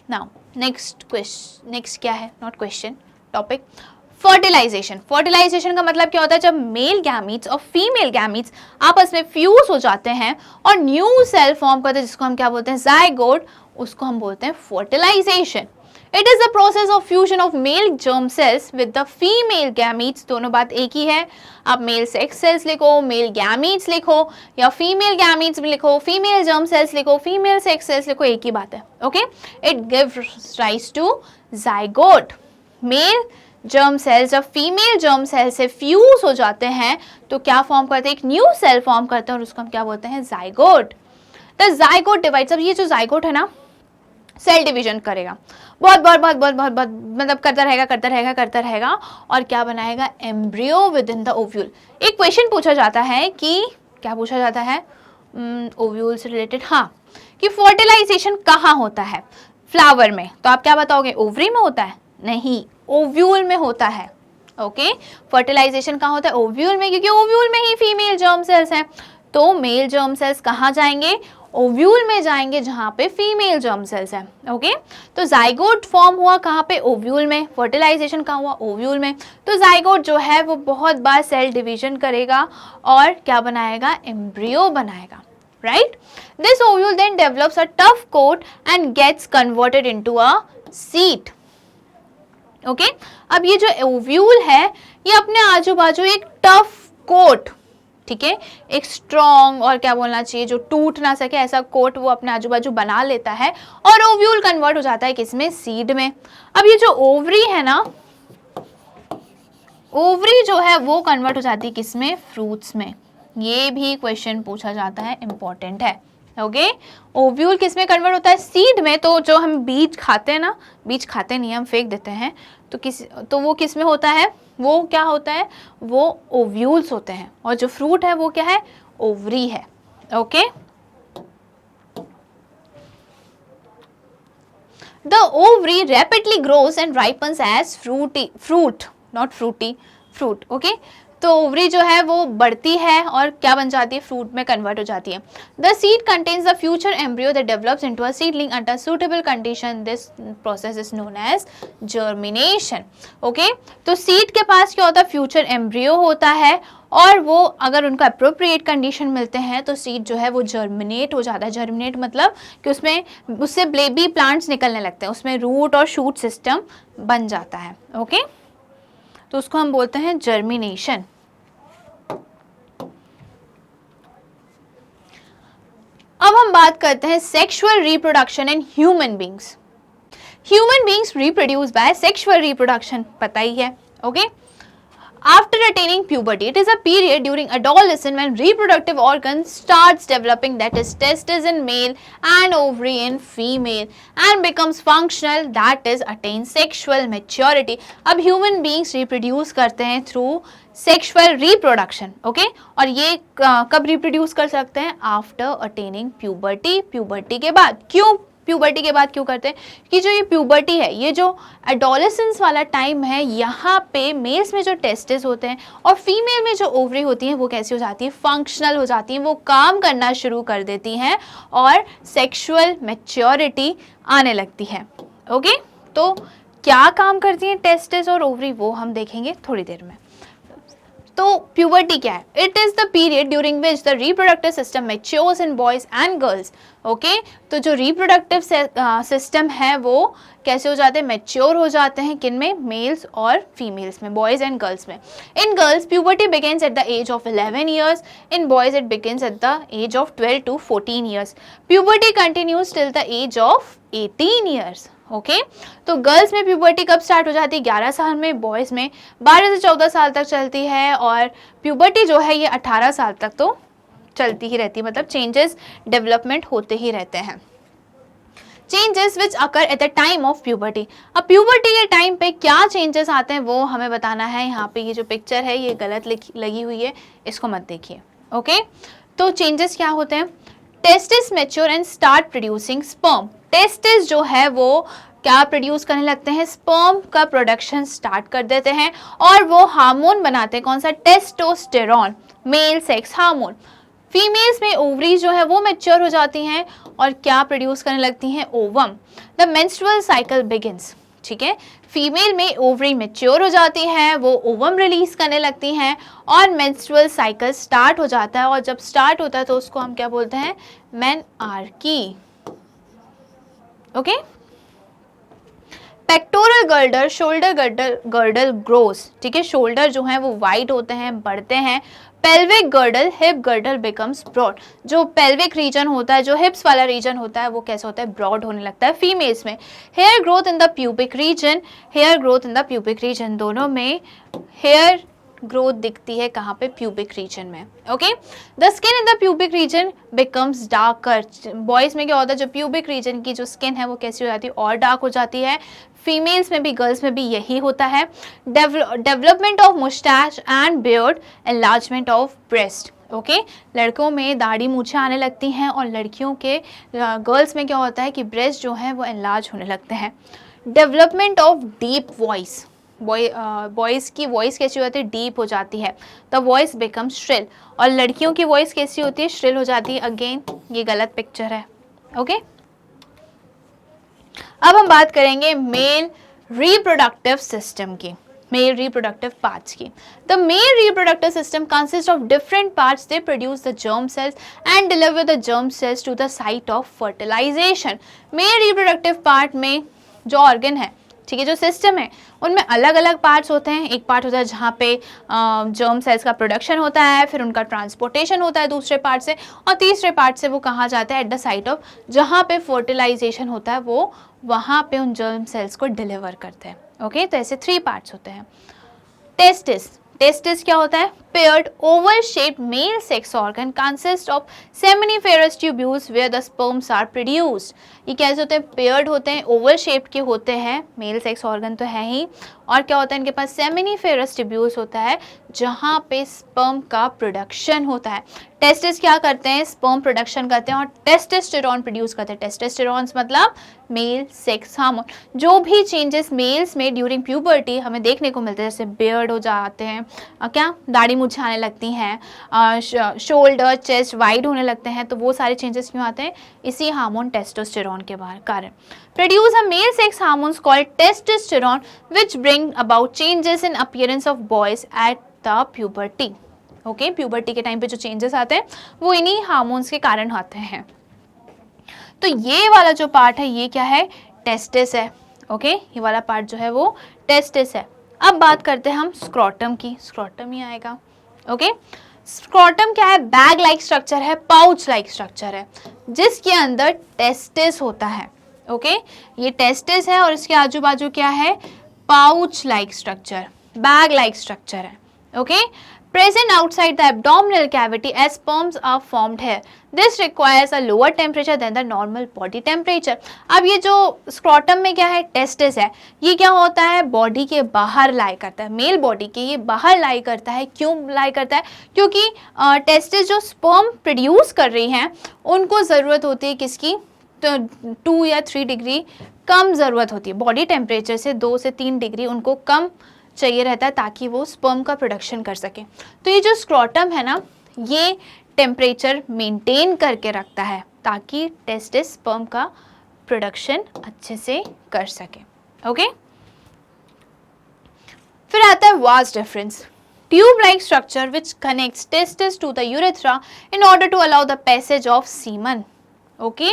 नाउ नेक्स्ट क्या है? Not question, topic, fertilisation. Fertilisation का मतलब क्या होता है? जब मेल गैमीट्स और फीमेल गैमीट्स आपस में फ्यूज हो जाते हैं और न्यू सेल फॉर्म करते हैं, जिसको हम क्या बोलते हैं? जाइगोट, उसको हम बोलते हैं fertilisation. It is the process of fusion of male germ cells with the female gametes। दोनों बात एक ही है। आप मेल सेक्स सेल्स लिखो, मेल गैमीट्स लिखो, या फीमेल गैमीट्स भी लिखो, फीमेल जर्म सेल्स लिखो, फीमेल सेक्स सेल्स लिखो, एक ही बात है। Okay, it gives rise to zygote. Male germ cells जब फीमेल जर्म सेल से फ्यूज हो जाते हैं तो क्या फॉर्म करते हैं? एक न्यू सेल फॉर्म करते हैं और उसको हम क्या बोलते हैं? जाइगोट। The zygote divides. अब ये जो जाइगोट है ना, सेल डिवीजन करेगा, बहुत मतलब करता रहेगा और क्या बनाएगा? Embryo with in the ovule. एक क्वेश्चन पूछा जाता है कि क्या पूछा जाता है? ओव्यूल से रिलेटेड, हाँ, कि फर्टिलाइजेशन कहाँ होता है फ्लावर में, तो आप क्या बताओगे, ओवरी में होता है? नहीं, ओव्यूल में होता है। ओके, फर्टिलाइजेशन कहाँ होता है? ओव्यूल में, क्योंकि ओव्यूल में ही फीमेल जर्म सेल्स हैं। तो मेल जर्म सेल्स कहाँ जाएंगे? ओव्यूल में जाएंगे, जहाँ पे फीमेल जर्म सेल्स हैं। ओके, तो जाइगोट फॉर्म हुआ कहाँ पे? ओव्यूल में। फर्टिलाइजेशन कहाँ हुआ? ओव्यूल में। तो जाइगोट जो है वो बहुत बार सेल डिवीजन करेगा और क्या बनाएगा? एम्ब्रियो बनाएगा, right? This ovule then develops a tough coat and gets converted into a seed. Okay, अब ये जो ओव्यूल है ये अपने आजू बाजू एक टफ कोट, ठीक है, एक स्ट्रॉन्ग और क्या बोलना चाहिए, जो टूट ना सके ऐसा कोट वो अपने आजू बाजू बना लेता है और ओव्यूल कन्वर्ट हो जाता है किसमें? सीड में। अब ये जो ओवरी है ना, ओवरी जो है वो कन्वर्ट हो जाती है किसमें? फ्रूट्स में। ये भी क्वेश्चन पूछा जाता है, इंपॉर्टेंट है। ओके, ओव्यूल किसमें कन्वर्ट होता है? सीड में। तो जो हम बीज खाते हैं ना, बीज खाते नहीं, हम फेंक देते हैं, तो वो किस में होता है? वो क्या होता है? वो ओव्यूल्स होते हैं। और जो फ्रूट है वो क्या है? ओवरी है। Okay, the ovary rapidly grows and ripens as fruit, not fruity, fruit. Okay, तो ओवरी जो है वो बढ़ती है और क्या बन जाती है? फ्रूट में कन्वर्ट हो जाती है। The seed contains the future embryo that develops into a seedling under suitable condition. This process is known as germination. Okay, तो सीड के पास क्या होता है? फ्यूचर एम्ब्रियो होता है और वो अगर उनको अप्रोप्रिएट कंडीशन मिलते हैं तो सीड जो है वो जर्मिनेट हो जाता है। जर्मिनेट मतलब कि उससे बेबी प्लांट्स निकलने लगते हैं, उसमें रूट और शूट सिस्टम बन जाता है। ओके, तो उसको हम बोलते हैं जर्मिनेशन। अब हम बात करते हैं sexual reproduction in human beings. Human beings reproduce by sexual reproduction, पता ही है। Okay, after attaining puberty, it is a period during adolescence when reproductive organs starts developing, that is testes in male and ovary in female, and becomes functional, that is attain sexual maturity. अब human beings reproduce करते हैं through sexual reproduction, okay? और ये कब reproduce कर सकते हैं? After attaining puberty, puberty के बाद। क्यों प्यूबर्टी के बाद क्यों करते हैं? कि जो ये प्यूबर्टी है, ये जो एडोलेसेंस वाला टाइम है, यहाँ पे मेल्स में जो टेस्टिस होते हैं और फीमेल में जो ओवरी होती हैं वो कैसी हो जाती है? फंक्शनल हो जाती हैं, वो काम करना शुरू कर देती हैं और सेक्सुअल मैच्योरिटी आने लगती है। ओके, तो क्या काम करती हैं टेस्टिस और ओवरी, वो हम देखेंगे थोड़ी देर में। तो प्यूबर्टी क्या है? It is the period during which the reproductive system matures in boys and girls. Okay, तो जो रिप्रोडक्टिव सिस्टम है वो कैसे हो जाते हैं? मैच्योर हो जाते हैं, किन में? मेल्स और फीमेल्स में, बॉयज एंड गर्ल्स में। In girls puberty begins at the age of 11 years, in boys it begins at the age of 12 to 14 years. Puberty continues till the age of 18 years. Okay, तो girls में puberty कब start हो जाती है? 11 साल में। Boys में 12 से 14 साल तक चलती है और प्यूबर्टी जो है ये 18 साल तक तो चलती ही रहती है, मतलब चेंजेस डेवलपमेंट होते ही रहते हैं। Changes which occur at the time of puberty. अब प्यूबर्टी के टाइम पे क्या चेंजेस आते हैं वो हमें बताना है। यहाँ पे ये जो पिक्चर है ये गलत लगी हुई है, इसको मत देखिए। ओके, तो चेंजेस क्या होते हैं? Testis mature and start producing sperm. Testis जो है वो क्या प्रोड्यूस करने लगते हैं? स्पर्म का प्रोडक्शन स्टार्ट कर देते हैं और वो हार्मोन बनाते हैं। कौन सा? Testosterone, male sex hormone. Females में ओवरी जो है वो मैच्योर हो जाती हैं और क्या प्रोड्यूस करने लगती हैं? Ovum. The menstrual cycle begins, ठीक है, फीमेल में ओवरी मैच्योर हो जाती है, वो ओवम रिलीज करने लगती हैं और मेंस्ट्रुअल साइकिल स्टार्ट हो जाता है। और जब स्टार्ट होता है तो उसको हम क्या बोलते हैं? Menarche. Okay, pectoral girder, shoulder girdle grows, ठीक है, शोल्डर जो है वो वाइड होते हैं, बढ़ते हैं। Pelvic girdle, hip girdle becomes broad. जो पेल्विक रीजन होता है, जो हिप्स वाला रीजन होता है वो कैसे होता है? ब्रॉड होने लगता है फीमेल्स में। Hair growth in the pubic region, hair growth in the pubic region, दोनों में हेयर ग्रोथ दिखती है कहाँ पे? प्यूबिक रीजन में। Okay, the skin in the pubic region becomes darker. Boys में क्या होता है? जो प्यूबिक रीजन की जो स्किन है वो कैसी हो जाती है? और डार्क हो जाती है। फीमेल्स में भी, गर्ल्स में भी यही होता है। Development of moustache and beard, enlargement of breast. Okay लड़कों में दाढ़ी मूछें आने लगती हैं और लड़कियों के गर्ल्स में क्या होता है कि ब्रेस्ट जो है वो एनलार्ज होने लगते हैं। Development of deep voice, boys की वॉइस कैसी होती है, डीप हो जाती है, द वॉइस बिकम श्रिल, और लड़कियों की वॉइस कैसी होती है, श्रिल हो जाती है। अगेन ये गलत पिक्चर है। ओके अब हम बात करेंगे मेल रिप्रोडक्टिव सिस्टम की, मेल रिप्रोडक्टिव पार्ट्स की। The male reproductive system consist of different parts, they produce the germ cells and deliver the germ cells to the site of fertilisation. Male reproductive part में जो organ है, ठीक है, जो system है, उनमें अलग अलग पार्ट्स होते हैं। एक पार्ट होता है जहाँ पे जर्म सेल्स का प्रोडक्शन होता है, फिर उनका ट्रांसपोर्टेशन होता है दूसरे पार्ट से, और तीसरे पार्ट से वो कहाँ जाता है, एट द साइट ऑफ जहाँ पे फर्टिलाइजेशन होता है, वो वहाँ पे उन जर्म सेल्स को डिलीवर करते हैं। ओके तो ऐसे 3 पार्ट्स होते हैं। टेस्टिस, टेस्टिस क्या होता है, paired oval shaped male sex organ consist of seminiferous tubules where the sperms are produced. ये कैसे होते हैं, पेयर्ड होते हैं, ओवल शेप्ड के होते हैं, मेल सेक्स ऑर्गन तो है ही, और क्या होता है इनके पास, सेमिनिफेरस ट्यूब्यूल्स होता है जहाँ पे स्पर्म का प्रोडक्शन होता है। टेस्टिस क्या करते हैं, स्पर्म प्रोडक्शन करते हैं और टेस्टोस्टेरोन प्रोड्यूस करते हैं। टेस्टोस्टेरोन मतलब मेल सेक्स हार्मोन। जो भी चेंजेस मेल्स में ड्यूरिंग प्यूबर्टी हमें देखने को मिलते हैं, जैसे बियर्ड हो जाते हैं, क्या दाढ़ी मूछें आने लगती हैं, शोल्डर चेस्ट वाइड होने लगते हैं, तो वो सारे चेंजेस क्यों आते हैं, इसी हार्मोन टेस्टोस्टेरोन के कारण। Produce a male sex hormones called testosterone which bring about changes in appearance of boys at the puberty. Okay puberty के टाइम पे जो चेंजेस आते हैं वो इन्हीं हार्मोन्स के कारण आते हैं। तो ये वाला जो पार्ट है ये क्या है, टेस्टिस है। ओके ये वाला पार्ट जो है वो टेस्टिस है। अब बात करते हैं हम स्क्रोटम की, स्क्रोटम ही आएगा। ओके स्क्रोटम क्या है, बैग लाइक स्ट्रक्चर है, पाउच लाइक स्ट्रक्चर है, जिसके अंदर टेस्टिस होता है। ओके ये टेस्टिस है और इसके आजू बाजू क्या है, pouch like structure, bag like structure है। Okay present outside the abdominal cavity as sperms are formed here. This requires a lower temperature than the normal body temperature. अब ये जो स्क्रोटम में क्या है, टेस्टिस है, ये क्या होता है, बॉडी के बाहर लाई करता है, मेल बॉडी के ये बाहर लाई करता है। क्यों लाई करता है, क्योंकि टेस्टिस जो स्पर्म प्रोड्यूस कर रही हैं उनको ज़रूरत होती है किसकी, तो 2 या 3 डिग्री कम ज़रूरत होती है, बॉडी टेम्परेचर से 2 से 3 डिग्री उनको कम चाहिए रहता है ताकि वो स्पर्म का प्रोडक्शन कर सके। तो ये जो स्क्रोटम है ना, ये टेम्परेचर मेंटेन करके रखता है ताकि टेस्टिस स्पर्म का प्रोडक्शन अच्छे से कर सके। ओके फिर आता है vas deferens, tube like structure which connects testis to the urethra in order to allow the passage of semen. Okay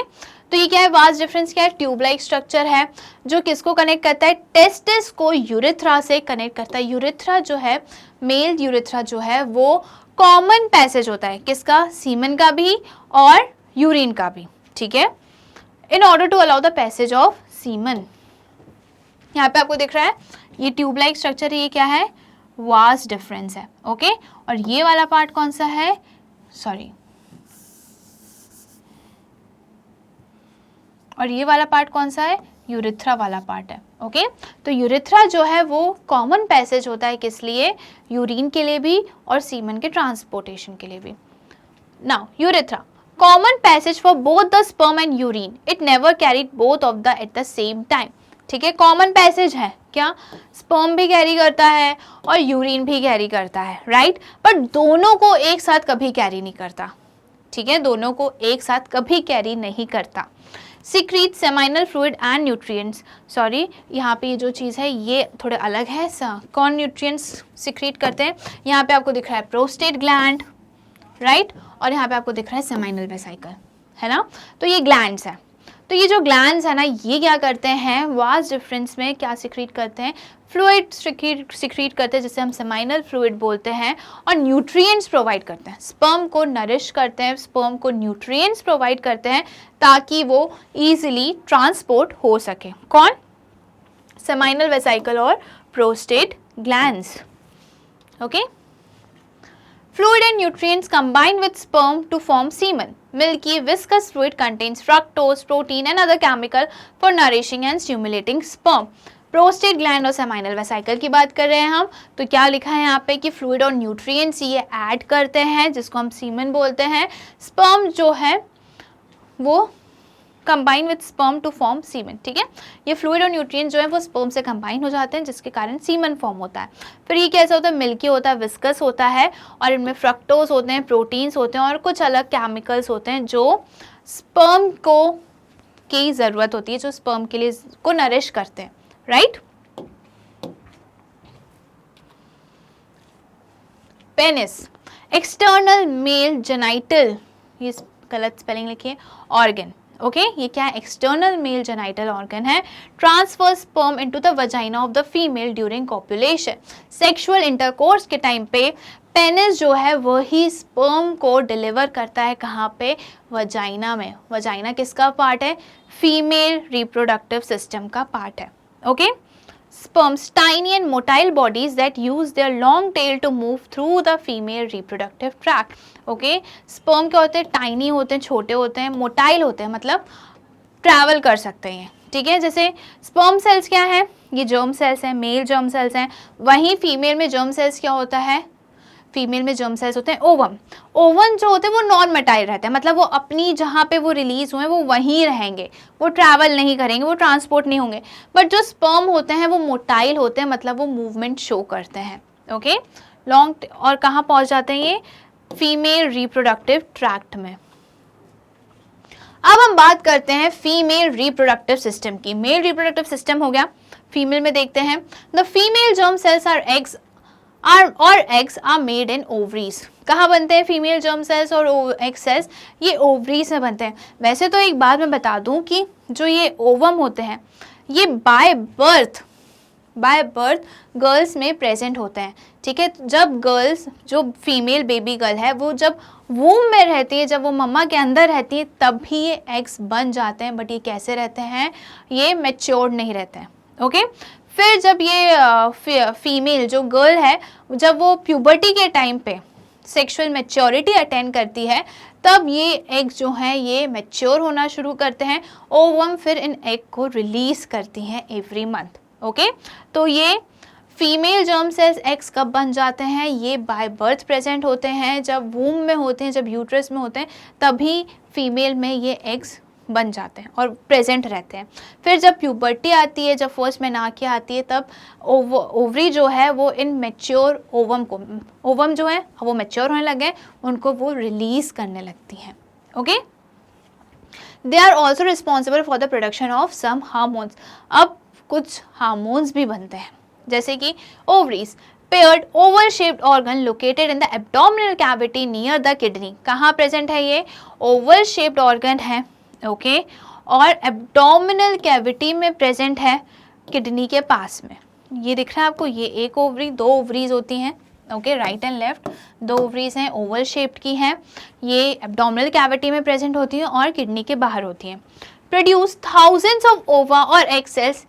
तो ये क्या है, वास्ट डिफरेंस क्या है, ट्यूब लाइक स्ट्रक्चर है जो किसको कनेक्ट करता है, टेस्टिस को यूरेथ्रा से कनेक्ट करता है। यूरेथ्रा जो है, मेल यूरेथ्रा जो है वो कॉमन पैसेज होता है, किसका, सीमन का भी और यूरिन का भी, ठीक है, in order to allow the passage of semen. यहाँ पे आपको दिख रहा है ये ट्यूब लाइक स्ट्रक्चर है, ये क्या है, वास्ट डिफरेंस है। ओके और ये वाला पार्ट कौन सा है, सॉरी, और ये वाला पार्ट कौन सा है, यूरेथ्रा वाला पार्ट है। ओके तो यूरेथ्रा जो है वो कॉमन पैसेज होता है, किस लिए, यूरिन के लिए भी और सीमन के ट्रांसपोर्टेशन के लिए भी। Now urethra common passage for both the sperm and urine, it never carried both of the at the same time. ठीक है, कॉमन पैसेज है, क्या, स्पर्म भी कैरी करता है और यूरिन भी कैरी करता है, राइट, बट दोनों को एक साथ कभी कैरी नहीं करता। ठीक है, दोनों को एक साथ कभी कैरी नहीं करता। Secrete seminal fluid and nutrients, sorry यहाँ पे ये जो चीज़ है ये थोड़े अलग है, कौन न्यूट्रिएंट्स सिक्रीट करते हैं, यहाँ पे आपको दिख रहा है प्रोस्टेट ग्लैंड, राइट, और यहाँ पे आपको दिख रहा है सेमाइनल वेसिकल, है ना, तो ये ग्लैंड्स है। तो ये जो ग्लैंड्स है ना, ये क्या करते हैं, वास्ट डिफरेंस में क्या सिक्रीट करते हैं, फ्लूइड सिक्रीट करते हैं जिसे हम सेमाइनल फ्लूइड बोलते हैं, और न्यूट्रिएंट्स प्रोवाइड करते हैं, स्पर्म को नरिश करते हैं, स्पर्म को न्यूट्रिएंट्स प्रोवाइड करते हैं ताकि वो ईजिली ट्रांसपोर्ट हो सके। कौन, सेमाइनल वेसिकल और prostate glands. Okay, fluid and nutrients combine with sperm to form semen. Milky viscous fluid contains fructose, protein and other chemical for nourishing and stimulating sperm. Prostate gland और seminal vesicle की बात कर रहे हैं हम, तो क्या लिखा है यहाँ पे कि फ्लूइड और न्यूट्रिएंट्स ये ऐड करते हैं जिसको हम सीमेन बोलते हैं। स्पर्म जो है वो combine with sperm to form semen, ठीक है। ये फ्लूइड और न्यूट्रिएंट्स जो है वो स्पर्म से कंबाइन हो जाते हैं जिसके कारण सीमेन फॉर्म होता है। फिर ये कैसा होता है, मिल्की होता है, विस्कस होता है और इनमें फ्रक्टोज होते हैं, प्रोटीन्स होते हैं और कुछ अलग केमिकल्स होते हैं जो स्पर्म को की ज़रूरत होती है, जो स्पर्म के लिए को नरिश करते हैं, right. Penis, external mail genital, ये गलत स्पेलिंग लिखिए, ऑर्गन, ओके ये क्या है, एक्सटर्नल मेल जेनाइटल ऑर्गन है। Transfer sperm into the vagina of the female during copulation, sexual intercourse के टाइम पे पेनिस जो है वही स्पर्म को डिलीवर करता है, कहाँ पे, वजाइना में। वजाइना किसका पार्ट है, फीमेल रिप्रोडक्टिव सिस्टम का पार्ट है, okay. Sperms, tiny and motile bodies that use their long tail to move through the female reproductive tract. Okay, sperm क्या होते हैं, tiny होते हैं, छोटे होते हैं, motile होते हैं, मतलब ट्रैवल कर सकते हैं, ठीक है। जैसे sperm cells क्या है, ये germ cells हैं, मेल germ cells हैं। वहीं फीमेल में germ cells क्या होता है, फीमेल में जर्म सेल्स होते हैं ओवम। ओवम जो होते हैं वो नॉन मेटाइल रहते हैं, मतलब वो अपनी जहाँ पे वो रिलीज हुए हैं वो वहीं रहेंगे, वो ट्रैवल नहीं करेंगे, वो ट्रांसपोर्ट नहीं होंगे। बट जो स्पर्म होते हैं वो मोटाइल होते हैं, मतलब वो मूवमेंट शो करते हैं, ओके लॉन्ग। और कहाँ पहुँच जाते हैं ये, फीमेल रिप्रोडक्टिव ट्रैक्ट में। अब हम बात करते हैं फीमेल रिप्रोडक्टिव सिस्टम की। मेल रिप्रोडक्टिव सिस्टम हो गया, फीमेल में देखते हैं। The female germ cells are eggs eggs are made in ovaries। कहाँ बनते हैं फीमेल जर्म सेल्स और एग सेल्स, ये ओवरीज में बनते हैं। वैसे तो एक बात मैं बता दूं कि जो ये ओवम होते हैं ये बाय बर्थ गर्ल्स में प्रेजेंट होते हैं, ठीक है। जब गर्ल्स, जो फीमेल बेबी गर्ल है वो जब वूम में रहती है, जब वो मम्मा के अंदर रहती है तब भी ये एग्स बन जाते हैं। बट ये कैसे रहते हैं, ये मैच्योर्ड नहीं रहते हैं, ओके। फिर जब ये फीमेल जो गर्ल है जब वो प्यूबर्टी के टाइम पे सेक्सुअल मैच्योरिटी अटेंड करती है तब ये एग जो हैं ये मैच्योर होना शुरू करते हैं। ओवम फिर इन एग को रिलीज करती हैं एवरी मंथ, ओके। तो ये फीमेल जर्म सेल्स एग्स कब बन जाते हैं, ये बाय बर्थ प्रेजेंट होते हैं, जब वूम में होते हैं, जब यूट्रस में होते हैं तभी फीमेल में ये एग्स बन जाते हैं और प्रेजेंट रहते हैं। फिर जब प्यूबर्टी आती है, जब फर्स्ट मेनार्किया आती है, तब ओवरी जो है वो इन मैच्योर ओवम जो है वो मैच्योर होने लगे, उनको वो रिलीज करने लगती हैं, okay. They are also responsible for the production of some hormones. अब कुछ हार्मोन्स भी बनते हैं, जैसे कि ovaries, paired oval shaped organ located in the abdominal cavity near the kidney. कहाँ प्रेजेंट है ये, ओवल शेप्ड ऑर्गन है, ओके और एब्डोमिनल कैविटी में प्रेजेंट है, किडनी के पास में। ये दिख रहा है आपको, ये एक ओवरी, दो ओवरीज होती हैं, ओके राइट एंड लेफ्ट, दो ओवरीज हैं, ओवल शेप्ड की हैं, ये एब्डोमिनल कैविटी में प्रेजेंट होती हैं और किडनी के बाहर होती हैं। प्रोड्यूस थाउजेंड्स ऑफ ओवा और एग सेल्स,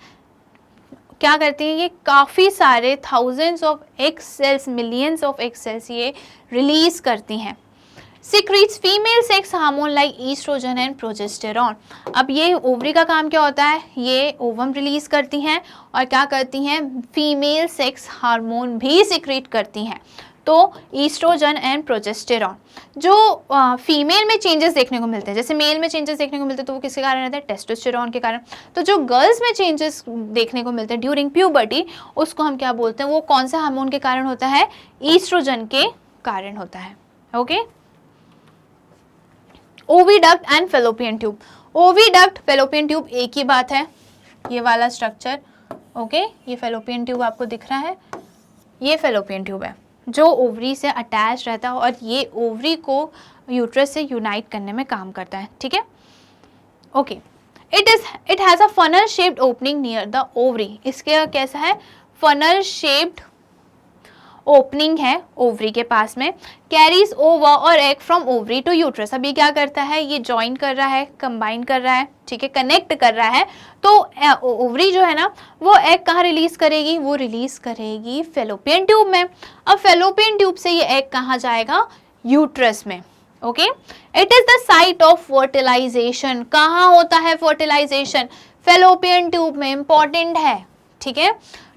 क्या करती हैं ये, काफ़ी सारे thousands of egg cells, millions of egg cells ये रिलीज करती हैं। Secretes female sex hormone like oestrogen and progesterone. अब ये ओवरी का काम क्या होता है, ये ओवम रिलीज करती हैं और क्या करती हैं, फीमेल सेक्स हार्मोन भी सिक्रीट करती हैं। तो ईस्ट्रोजन एंड प्रोजेस्टेरॉन जो फीमेल में चेंजेस देखने को मिलते हैं, जैसे मेल में चेंजेस देखने को मिलते हैं तो वो किसके कारण रहते हैं, टेस्टोस्टेरॉन के कारण। तो जो गर्ल्स में चेंजेस देखने को मिलते हैं ड्यूरिंग प्यूबर्टी, उसको हम क्या बोलते हैं, वो कौन सा हार्मोन के कारण होता है, ईस्ट्रोजन के कारण होता है, okay. Oviduct and fallopian tube, oviduct fallopian tube एक ही बात है, ये वाला स्ट्रक्चर, ओके ये फेलोपियन ट्यूब आपको दिख रहा है, ये फेलोपियन ट्यूब है जो ओवरी से अटैच रहता है और ये ओवरी को यूट्रस से यूनाइट करने में काम करता है, ठीक है, okay. It has a funnel shaped opening near the ovary, इसके कैसा है, फनल शेप्ड ओपनिंग है ओवरी के पास में। कैरीज ओवा और egg from ovary to uterus, अब ये क्या करता है, ये ज्वाइन कर रहा है, कंबाइन कर रहा है, ठीक है, कनेक्ट कर रहा है। तो ओवरी जो है ना वो एग कहाँ रिलीज करेगी, वो रिलीज करेगी फेलोपियन ट्यूब में। अब फेलोपियन ट्यूब से ये एग कहाँ जाएगा, यूट्रस में, okay. It is the site of fertilisation, कहाँ होता है फर्टिलाइजेशन, फेलोपियन ट्यूब में, इंपॉर्टेंट है, ठीक है।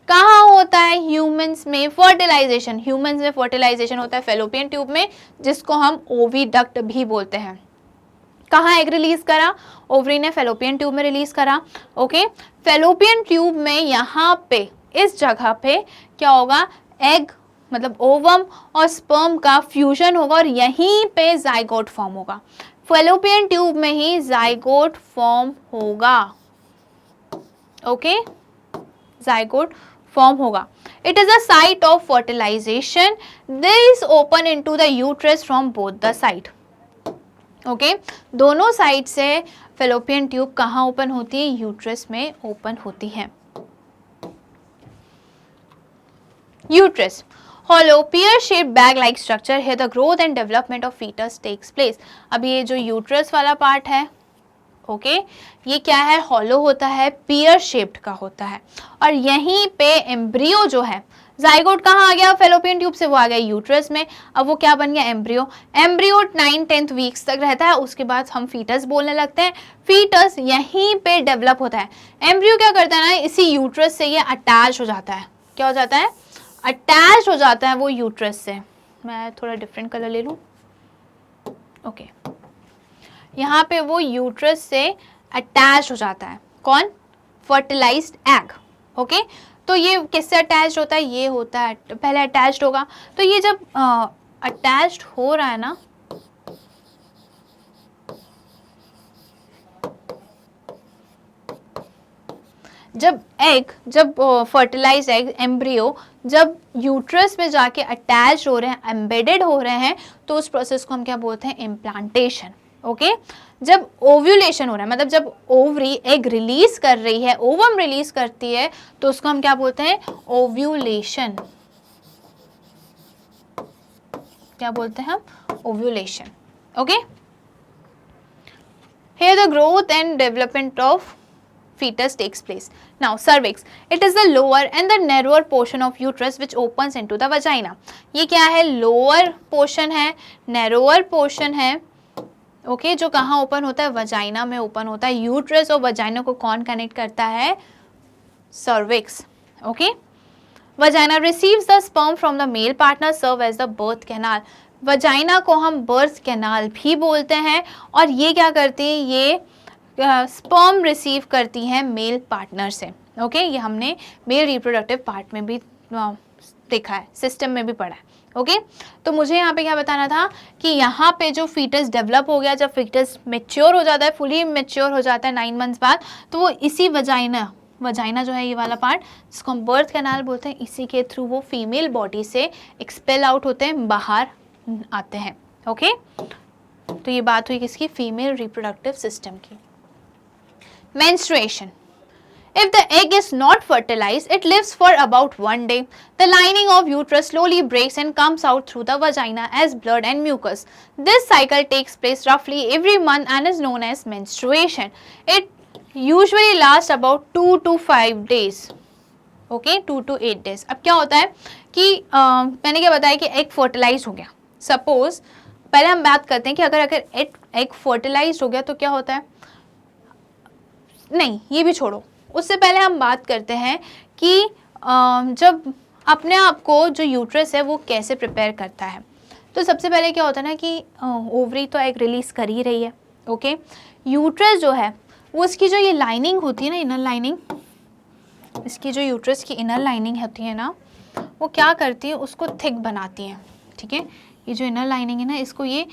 कहाँ होता है? ह्यूमंस में फर्टिलाइजेशन, ह्यूमंस में फर्टिलाइजेशन होता है फैलोपियन ट्यूब में, जिसको हम ओविडक्ट भी बोलते हैं। कहाँ एग रिलीज करा? ओवरी ने फैलोपियन ट्यूब में रिलीज करा। ओके, फैलोपियन ट्यूब में यहाँ पे इस जगह पे क्या होगा? एग मतलब ओवम और स्पर्म का फ्यूजन होगा और यहीं पे जाइगोट फॉर्म होगा। फैलोपियन ट्यूब में ही जाइगोट फॉर्म होगा। ओके, जाइगोट फॉर्म होगा। It is a site of fertilisation. This is open into the uterus from both the side. Okay, दोनों साइड से फैलोपियन ट्यूब कहाँ ओपन होती है? यूट्रस में ओपन होती है। Uterus, hollow pear shaped bag like structure, here the growth and development of fetus takes place। अब ये जो यूट्रस वाला पार्ट है, ओके, ये क्या है? हॉलो होता है, पियर शेप्ड का होता है, और यहीं पे एम्ब्रियो जो है, जाइगोट कहाँ आ गया? फैलोपियन ट्यूब से वो आ गया यूट्रस में। अब वो क्या बन गया? एम्ब्रियो। एम्ब्रियो 9-10 वीक्स तक रहता है, उसके बाद हम फीटस बोलने लगते हैं। फीटस यहीं पे डेवलप होता है। एम्ब्रियो क्या करता है ना, इसी यूट्रस से ये अटैच हो जाता है। क्या हो जाता है? अटैच हो जाता है वो यूट्रस से। मैं थोड़ा डिफरेंट कलर ले लूँ। ओके, यहाँ पे वो यूट्रस से अटैच हो जाता है। कौन? Fertilised egg. ओके, तो ये किससे अटैच होता है? ये होता है, पहले अटैच्ड होगा। तो ये जब अटैच्ड हो रहा है ना, जब फर्टिलाइज एग एम्ब्रियो जब यूट्रस में जाके अटैच हो रहे हैं, एम्बेडेड हो रहे हैं, तो उस प्रोसेस को हम क्या बोलते हैं? इम्प्लांटेशन। ओके, जब ओव्यूलेशन हो रहा है, मतलब जब ओवरी एग रिलीज कर रही है, ओवम रिलीज करती है, तो उसको हम क्या बोलते हैं? ओव्यूलेशन। क्या बोलते हैं हम? Ovulation. Okay, here the growth and development of fetus takes place. Now cervix, it is the lower and the narrower portion of uterus which opens into the vagina. ये क्या है? लोअर पोर्शन है, narrower portion है। Okay, जो कहाँ open होता है? Vagina में ओपन होता है। यूट्रस और वजाइना को कौन कनेक्ट करता है? Cervix. Okay, vagina receives the sperm from the male partner, serve as the birth canal. Vagina को हम बर्थ कैनाल भी बोलते हैं, और ये क्या करती है? ये स्पर्म रिसीव करती हैं मेल पार्टनर से। ओके, ये हमने मेल रिप्रोडक्टिव पार्ट में भी देखा है, सिस्टम में भी पढ़ा है। ओके, तो मुझे यहाँ पे क्या बताना था कि यहाँ पे जो फीटस डेवलप हो गया, जब फीटस मेच्योर हो जाता है, फुली मेच्योर हो जाता है 9 मंथ्स बाद, तो वो इसी वजाइना जो है ये वाला पार्ट, जिसको हम बर्थ कैनाल बोलते हैं, इसी के थ्रू वो फीमेल बॉडी से एक्सपेल आउट होते हैं, बाहर आते हैं। ओके, तो ये बात हुई किसकी? फीमेल रिप्रोडक्टिव सिस्टम की। Menstruation. If the egg is not fertilized, it lives for about 1 day. The lining of uterus slowly breaks and comes out through the vagina as blood and mucus. This cycle takes place roughly every month and is known as menstruation. It usually lasts about 2 to 5 days. Okay, 2 to 8 days. अब क्या होता है कि मैंने क्या बताया कि egg fertilize हो गया। सपोज पहले हम बात करते हैं कि अगर एग फर्टिलाइज हो गया तो क्या होता है? नहीं, ये भी छोड़ो, उससे पहले हम बात करते हैं कि जब अपने आप को जो यूट्रस है वो कैसे प्रिपेयर करता है। तो सबसे पहले क्या होता है ना कि ओवरी तो एग रिलीज कर ही रही है। ओके, यूट्रस जो है वो इसकी जो ये लाइनिंग होती है ना, इनर लाइनिंग, इसकी जो यूट्रस की इनर लाइनिंग होती है ना, वो क्या करती है? उसको थिक बनाती है। ठीक है, ये जो इनर लाइनिंग है ना, इसको ये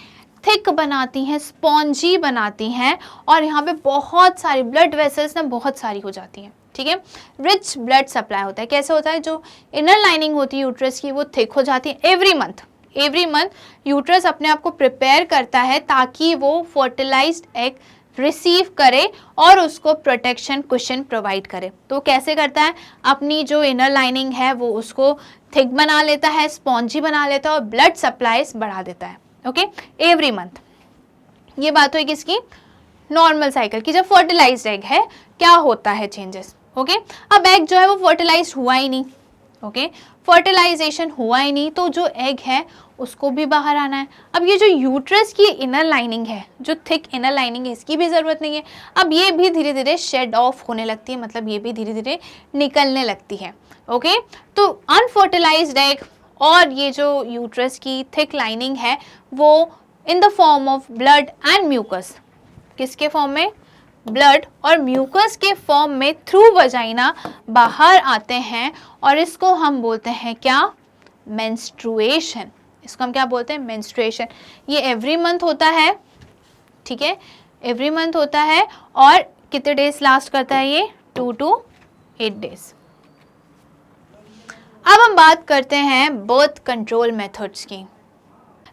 थिक बनाती हैं, स्पॉन्जी बनाती हैं, और यहाँ पे बहुत सारी ब्लड वेसल्स ना बहुत सारी हो जाती हैं। ठीक है, रिच ब्लड सप्लाई होता है। कैसे होता है? जो इनर लाइनिंग होती है यूट्रस की वो थिक हो जाती है। एवरी मंथ यूट्रस अपने आप को प्रिपेयर करता है ताकि वो फर्टिलाइज्ड एग रिसीव करे और उसको प्रोटेक्शन कुशन प्रोवाइड करे। तो कैसे करता है? अपनी जो इनर लाइनिंग है वो उसको थिक बना लेता है, स्पॉन्जी बना लेता है, और ब्लड सप्लाईज बढ़ा देता है। Okay, every month. ये बात हुई किसकी? नॉर्मल साइकिल की। जब फर्टिलाइज्ड एग है क्या होता है चेंजेस? ओके, अब एग जो है वो फर्टिलाइज्ड हुआ ही नहीं। ओके, फर्टिलाइजेशन हुआ ही नहीं तो जो एग है उसको भी बाहर आना है। अब ये जो यूट्रस की इनर लाइनिंग है, जो थिक इनर लाइनिंग है, इसकी भी ज़रूरत नहीं है। अब ये भी धीरे धीरे शेड ऑफ होने लगती है, मतलब ये भी धीरे धीरे निकलने लगती है। ओके, तो अनफर्टिलाइज्ड एग और ये जो यूट्रस की थिक लाइनिंग है वो in the form of blood and mucus, किसके फॉर्म में? ब्लड और म्यूकस के फॉर्म में थ्रू वजाइना बाहर आते हैं और इसको हम बोलते हैं क्या? मेंस्ट्रुएशन। इसको हम क्या बोलते हैं? मेंस्ट्रुएशन। ये एवरी मंथ होता है, ठीक है, एवरी मंथ होता है और कितने डेज लास्ट करता है ये? 2 to 8 डेज। अब हम बात करते हैं बर्थ कंट्रोल मेथड्स की।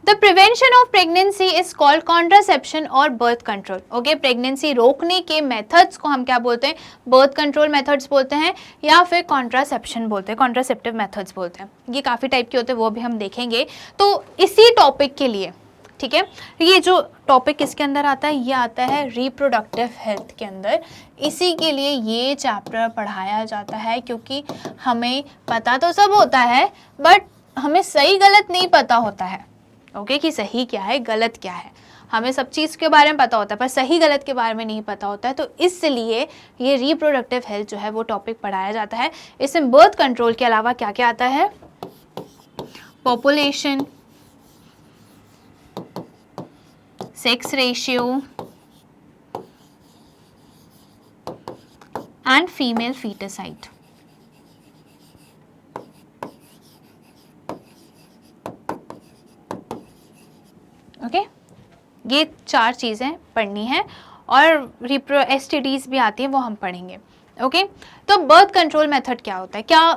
The prevention of pregnancy is called contraception और बर्थ कंट्रोल। ओके, प्रेगनेंसी रोकने के मेथड्स को हम क्या बोलते हैं? बर्थ कंट्रोल मेथड्स बोलते हैं या फिर कॉन्ट्रासेप्शन बोलते हैं, कॉन्ट्रासेप्टिव मेथड्स बोलते हैं। ये काफ़ी टाइप के होते हैं, वो भी हम देखेंगे। तो इसी टॉपिक के लिए, ठीक है, ये जो टॉपिक किसके अंदर आता है? ये आता है रिप्रोडक्टिव हेल्थ के अंदर। इसी के लिए ये चैप्टर पढ़ाया जाता है, क्योंकि हमें पता तो सब होता है बट हमें सही गलत नहीं पता होता है। ओके, कि सही क्या है गलत क्या है। हमें सब चीज़ के बारे में पता होता है पर सही गलत के बारे में नहीं पता होता है। तो इसलिए ये रिप्रोडक्टिव हेल्थ जो है वो टॉपिक पढ़ाया जाता है। इसमें बर्थ कंट्रोल के अलावा क्या क्या आता है? Population, sex ratio and female foeticide. Okay, ये 4 चीज़ें पढ़नी है और STDs भी आती हैं, वो हम पढ़ेंगे। ओके, तो बर्थ कंट्रोल मेथड क्या होता है, क्या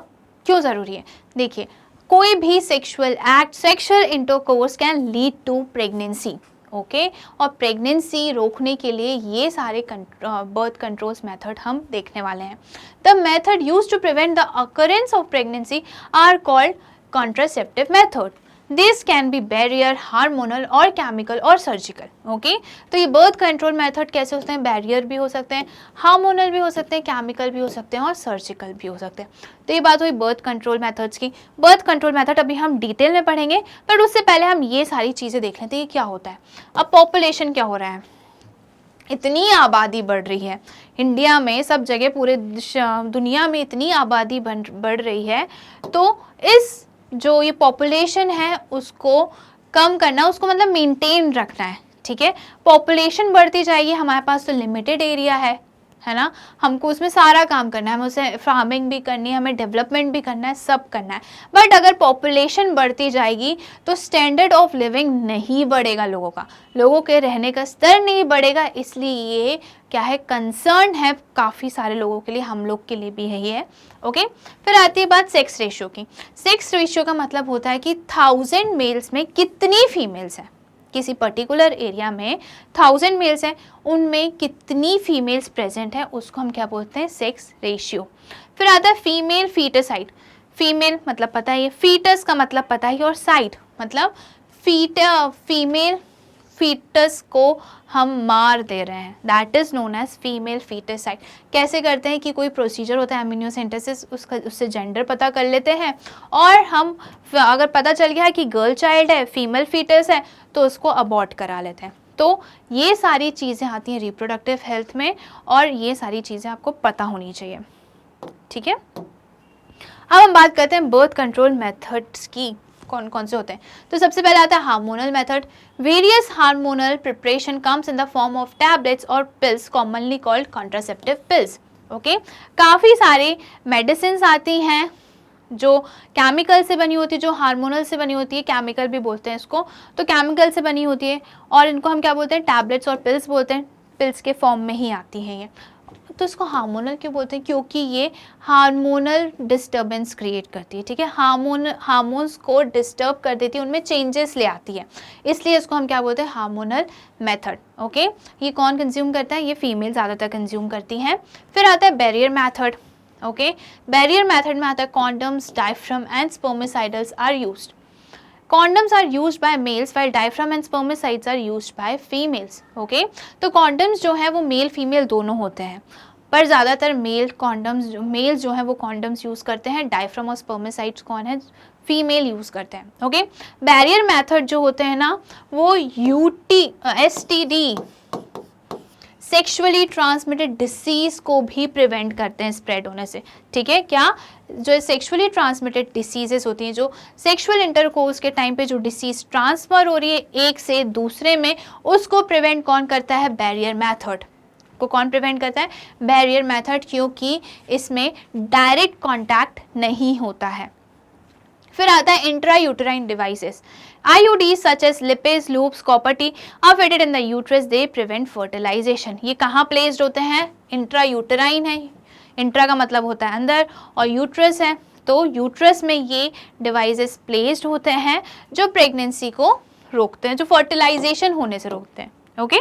क्यों ज़रूरी है? देखिए, कोई भी sexual act, sexual intercourse can lead to pregnancy. Okay, और प्रेगनेंसी रोकने के लिए ये सारे बर्थ कंट्रोल्स मेथड हम देखने वाले हैं। The method use to prevent the occurrence of pregnancy are called contraceptive method. This can be barrier, hormonal और केमिकल और सर्जिकल। ओके, तो ये बर्थ कंट्रोल मेथड कैसे होते हैं? बैरियर भी हो सकते हैं, हार्मोनल भी हो सकते हैं, केमिकल भी हो सकते हैं और सर्जिकल भी हो सकते हैं। तो ये बात हुई बर्थ कंट्रोल मेथड्स की। बर्थ कंट्रोल मेथड अभी हम डिटेल में पढ़ेंगे, पर उससे पहले हम ये सारी चीज़ें देख लेते हैं क्या होता है। अब पॉपुलेशन क्या हो रहा है? इतनी आबादी बढ़ रही है इंडिया में, सब जगह पूरे दुनिया में इतनी आबादी बढ़ रही है। तो इस जो ये पॉपुलेशन है उसको कम करना, उसको मतलब मेंटेन रखना है, ठीक है। पॉपुलेशन बढ़ती जाएगी, हमारे पास तो लिमिटेड एरिया है ना, हमको उसमें सारा काम करना है, हमें उसे फार्मिंग भी करनी है, हमें डेवलपमेंट भी करना है, सब करना है। बट अगर पॉपुलेशन बढ़ती जाएगी तो स्टैंडर्ड ऑफ लिविंग नहीं बढ़ेगा, लोगों के रहने का स्तर नहीं बढ़ेगा। इसलिए ये क्या है, कंसर्न है काफ़ी सारे लोगों के लिए, हम लोग के लिए भी है ये। ओके, फिर आती है बात सेक्स रेशियो की। सेक्स रेशियो का मतलब होता है कि 1000 मेल्स में कितनी फीमेल्स हैं। किसी पर्टिकुलर एरिया में 1000 मेल्स हैं, उनमें कितनी फीमेल्स प्रेजेंट है, उसको हम क्या बोलते हैं? Sex ratio. फिर आता है फीमेल फीटसाइड। फीमेल मतलब पता है, फीटस का मतलब पता है, और साइड मतलब फीमेल फीटस को हम मार दे रहे हैं, that is known as female foeticide. कैसे करते हैं कि कोई प्रोसीजर होता है एमिनियोसेंटेसिस, उससे जेंडर पता कर लेते हैं, और हम अगर पता चल गया है कि गर्ल चाइल्ड है, फीमेल फीटस है, तो उसको अबॉर्ट करा लेते हैं। तो ये सारी चीज़ें आती हैं रिप्रोडक्टिव हेल्थ में, और ये सारी चीज़ें आपको पता होनी चाहिए, ठीक है। अब हम बात करते हैं बर्थ कंट्रोल मेथड्स की, कौन कौन से होते हैं। तो सबसे पहले आता है hormonal method. Various hormonal preparation comes in the form of tablets और pills commonly called contraceptive pills. Okay, काफ़ी सारे मेडिसिन आती हैं जो केमिकल से बनी होती है, जो हार्मोनल से बनी होती है, केमिकल भी बोलते हैं इसको, तो केमिकल से बनी होती है, और इनको हम क्या बोलते हैं? टैबलेट्स और पिल्स बोलते हैं। पिल्स के फॉर्म में ही आती हैं ये। तो इसको हार्मोनल क्यों बोलते हैं? क्योंकि ये हार्मोनल डिस्टर्बेंस क्रिएट करती है, ठीक है। हार्मोन्स को डिस्टर्ब कर देती है, उनमें चेंजेस ले आती है, इसलिए इसको हम क्या बोलते हैं? Hormonal method. ओके, ये कौन कंज्यूम करता है? ये फीमेल ज़्यादातर कंज्यूम करती हैं। फिर आता है barrier method. Okay, barrier method में आता है condoms, diaphragm and spermicidals are used. Condoms are used by males while diaphragm and spermicides are used by females. Okay, तो condoms जो है वो मेल फीमेल दोनों होते हैं, पर ज़्यादातर मेल जो है वो कॉन्डम्स यूज़ करते हैं। डायफ्राम और स्पर्मेसाइड्स कौन है, फीमेल यूज़ करते हैं। ओके, बैरियर मेथड जो होते हैं ना वो STD सेक्सुअली ट्रांसमिटेड डिसीज को भी प्रिवेंट करते हैं स्प्रेड होने से। ठीक है, क्या जो सेक्सुअली ट्रांसमिटेड डिसीजेस होती हैं, जो सेक्सुअल इंटरकोर्स के टाइम पे जो डिसीज ट्रांसफर हो रही है एक से दूसरे में, उसको प्रिवेंट कौन करता है, बैरियर मेथड को कौन प्रिवेंट करता है, बैरियर मेथड, क्योंकि इसमें डायरेक्ट कांटेक्ट नहीं होता है। फिर आता है intra uterine devices. IUDs such as lipids, loops, copper T are fitted in the uterus. They prevent fertilization. ये कहाँ प्लेस्ड होते हैं, इंट्रा यूटेराइन है, इंट्रा का मतलब होता है अंदर और यूट्रस है, तो यूट्रस में ये डिवाइसेस प्लेस्ड होते हैं जो प्रेगनेंसी को रोकते हैं, जो फर्टिलाइजेशन होने से रोकते हैं। ओके,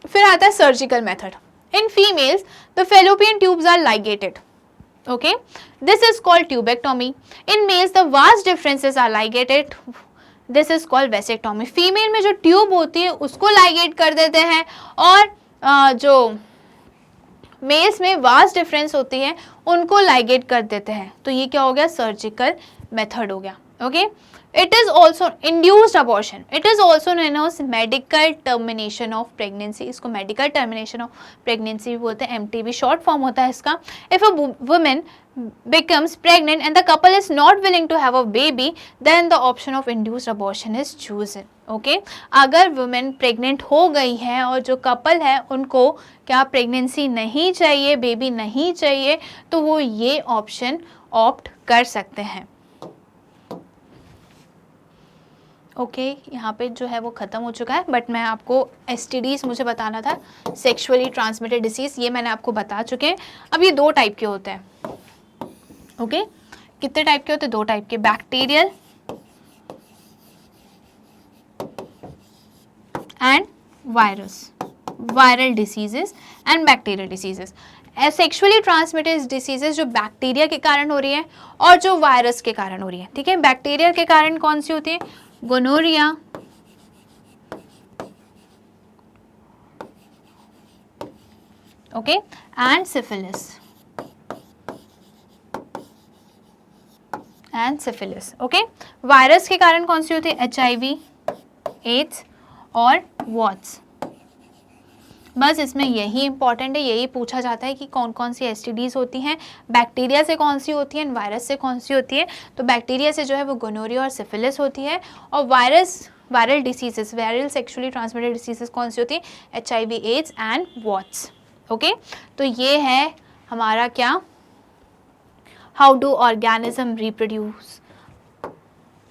फिर आता है surgical method. In females the fallopian tubes are ligated. Okay, this is called tubectomy. In males the vast differences are ligated. This is called vasectomy. Female में जो ट्यूब होती है उसको लाइगेट कर देते हैं और जो मेल्स में वास्ट डिफरेंस होती है उनको लाइगेट कर देते हैं। तो ये क्या हो गया, सर्जिकल मेथड हो गया। Okay, it is also induced abortion, it is also known as medical termination of pregnancy. इसको मेडिकल टर्मिनेशन ऑफ प्रेगनेंसी भी बोलते हैं, MTB शॉर्ट फॉर्म होता है इसका। If a women becomes pregnant and the couple is not willing to have a baby, then the option of induced abortion is chosen. Okay, अगर women pregnant हो गई है और जो कपल है उनको क्या प्रेगनेंसी नहीं चाहिए, बेबी नहीं चाहिए, तो वो ये ऑप्शन ऑप्ट कर सकते हैं। ओके, यहाँ पे जो है वो ख़त्म हो चुका है, बट मैं आपको STDs मुझे बताना था, सेक्सुअली ट्रांसमिटेड डिसीज़, ये मैंने आपको बता चुके हैं। अब ये दो टाइप के होते हैं। ओके, कितने टाइप के होते हैं, दो टाइप के, bacterial and viral diseases and bacterial diseases. Sexually transmitted diseases जो बैक्टीरिया के कारण हो रही है और जो वायरस के कारण हो रही है। ठीक है, बैक्टीरिया के कारण कौन सी होती है, gonorrhoea, okay, and syphilis, okay. Virus के कारण कौन सी होती है, HIV, एड्स और वॉट्स। बस इसमें यही इंपॉर्टेंट है, यही पूछा जाता है कि कौन कौन सी STDs होती हैं, बैक्टीरिया से कौन सी होती हैं, वायरस से कौन सी होती है। तो बैक्टीरिया से जो है वो गोनोरिया और सिफिलिस होती है, और viral diseases, viral sexually transmitted diseases कौन सी होती है, HIV, AIDS and warts. Okay, तो ये है हमारा क्या, how do organism reproduce.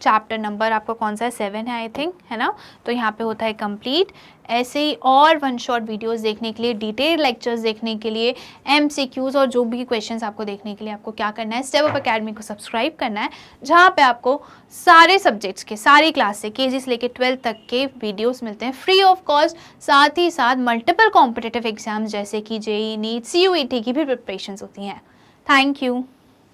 Chapter number आपका कौन सा है, 7 है आई थिंक, है ना। तो यहाँ पे होता है कंप्लीट। ऐसे ही और वन शॉट वीडियोस देखने के लिए, डिटेल लेक्चर्स देखने के लिए, MCQs और जो भी क्वेश्चंस आपको देखने के लिए आपको क्या करना है, स्टेप अप अकेडमी को सब्सक्राइब करना है, जहाँ पे आपको सारे सब्जेक्ट्स के, सारी क्लास से KG से लेकर 12th तक के वीडियोस मिलते हैं फ्री ऑफ कॉस्ट। साथ ही साथ मल्टीपल कॉम्पिटिटिव एग्जाम्स जैसे कि JEE, NEET, CUET की भी प्रिपरेशंस होती हैं। Thank you.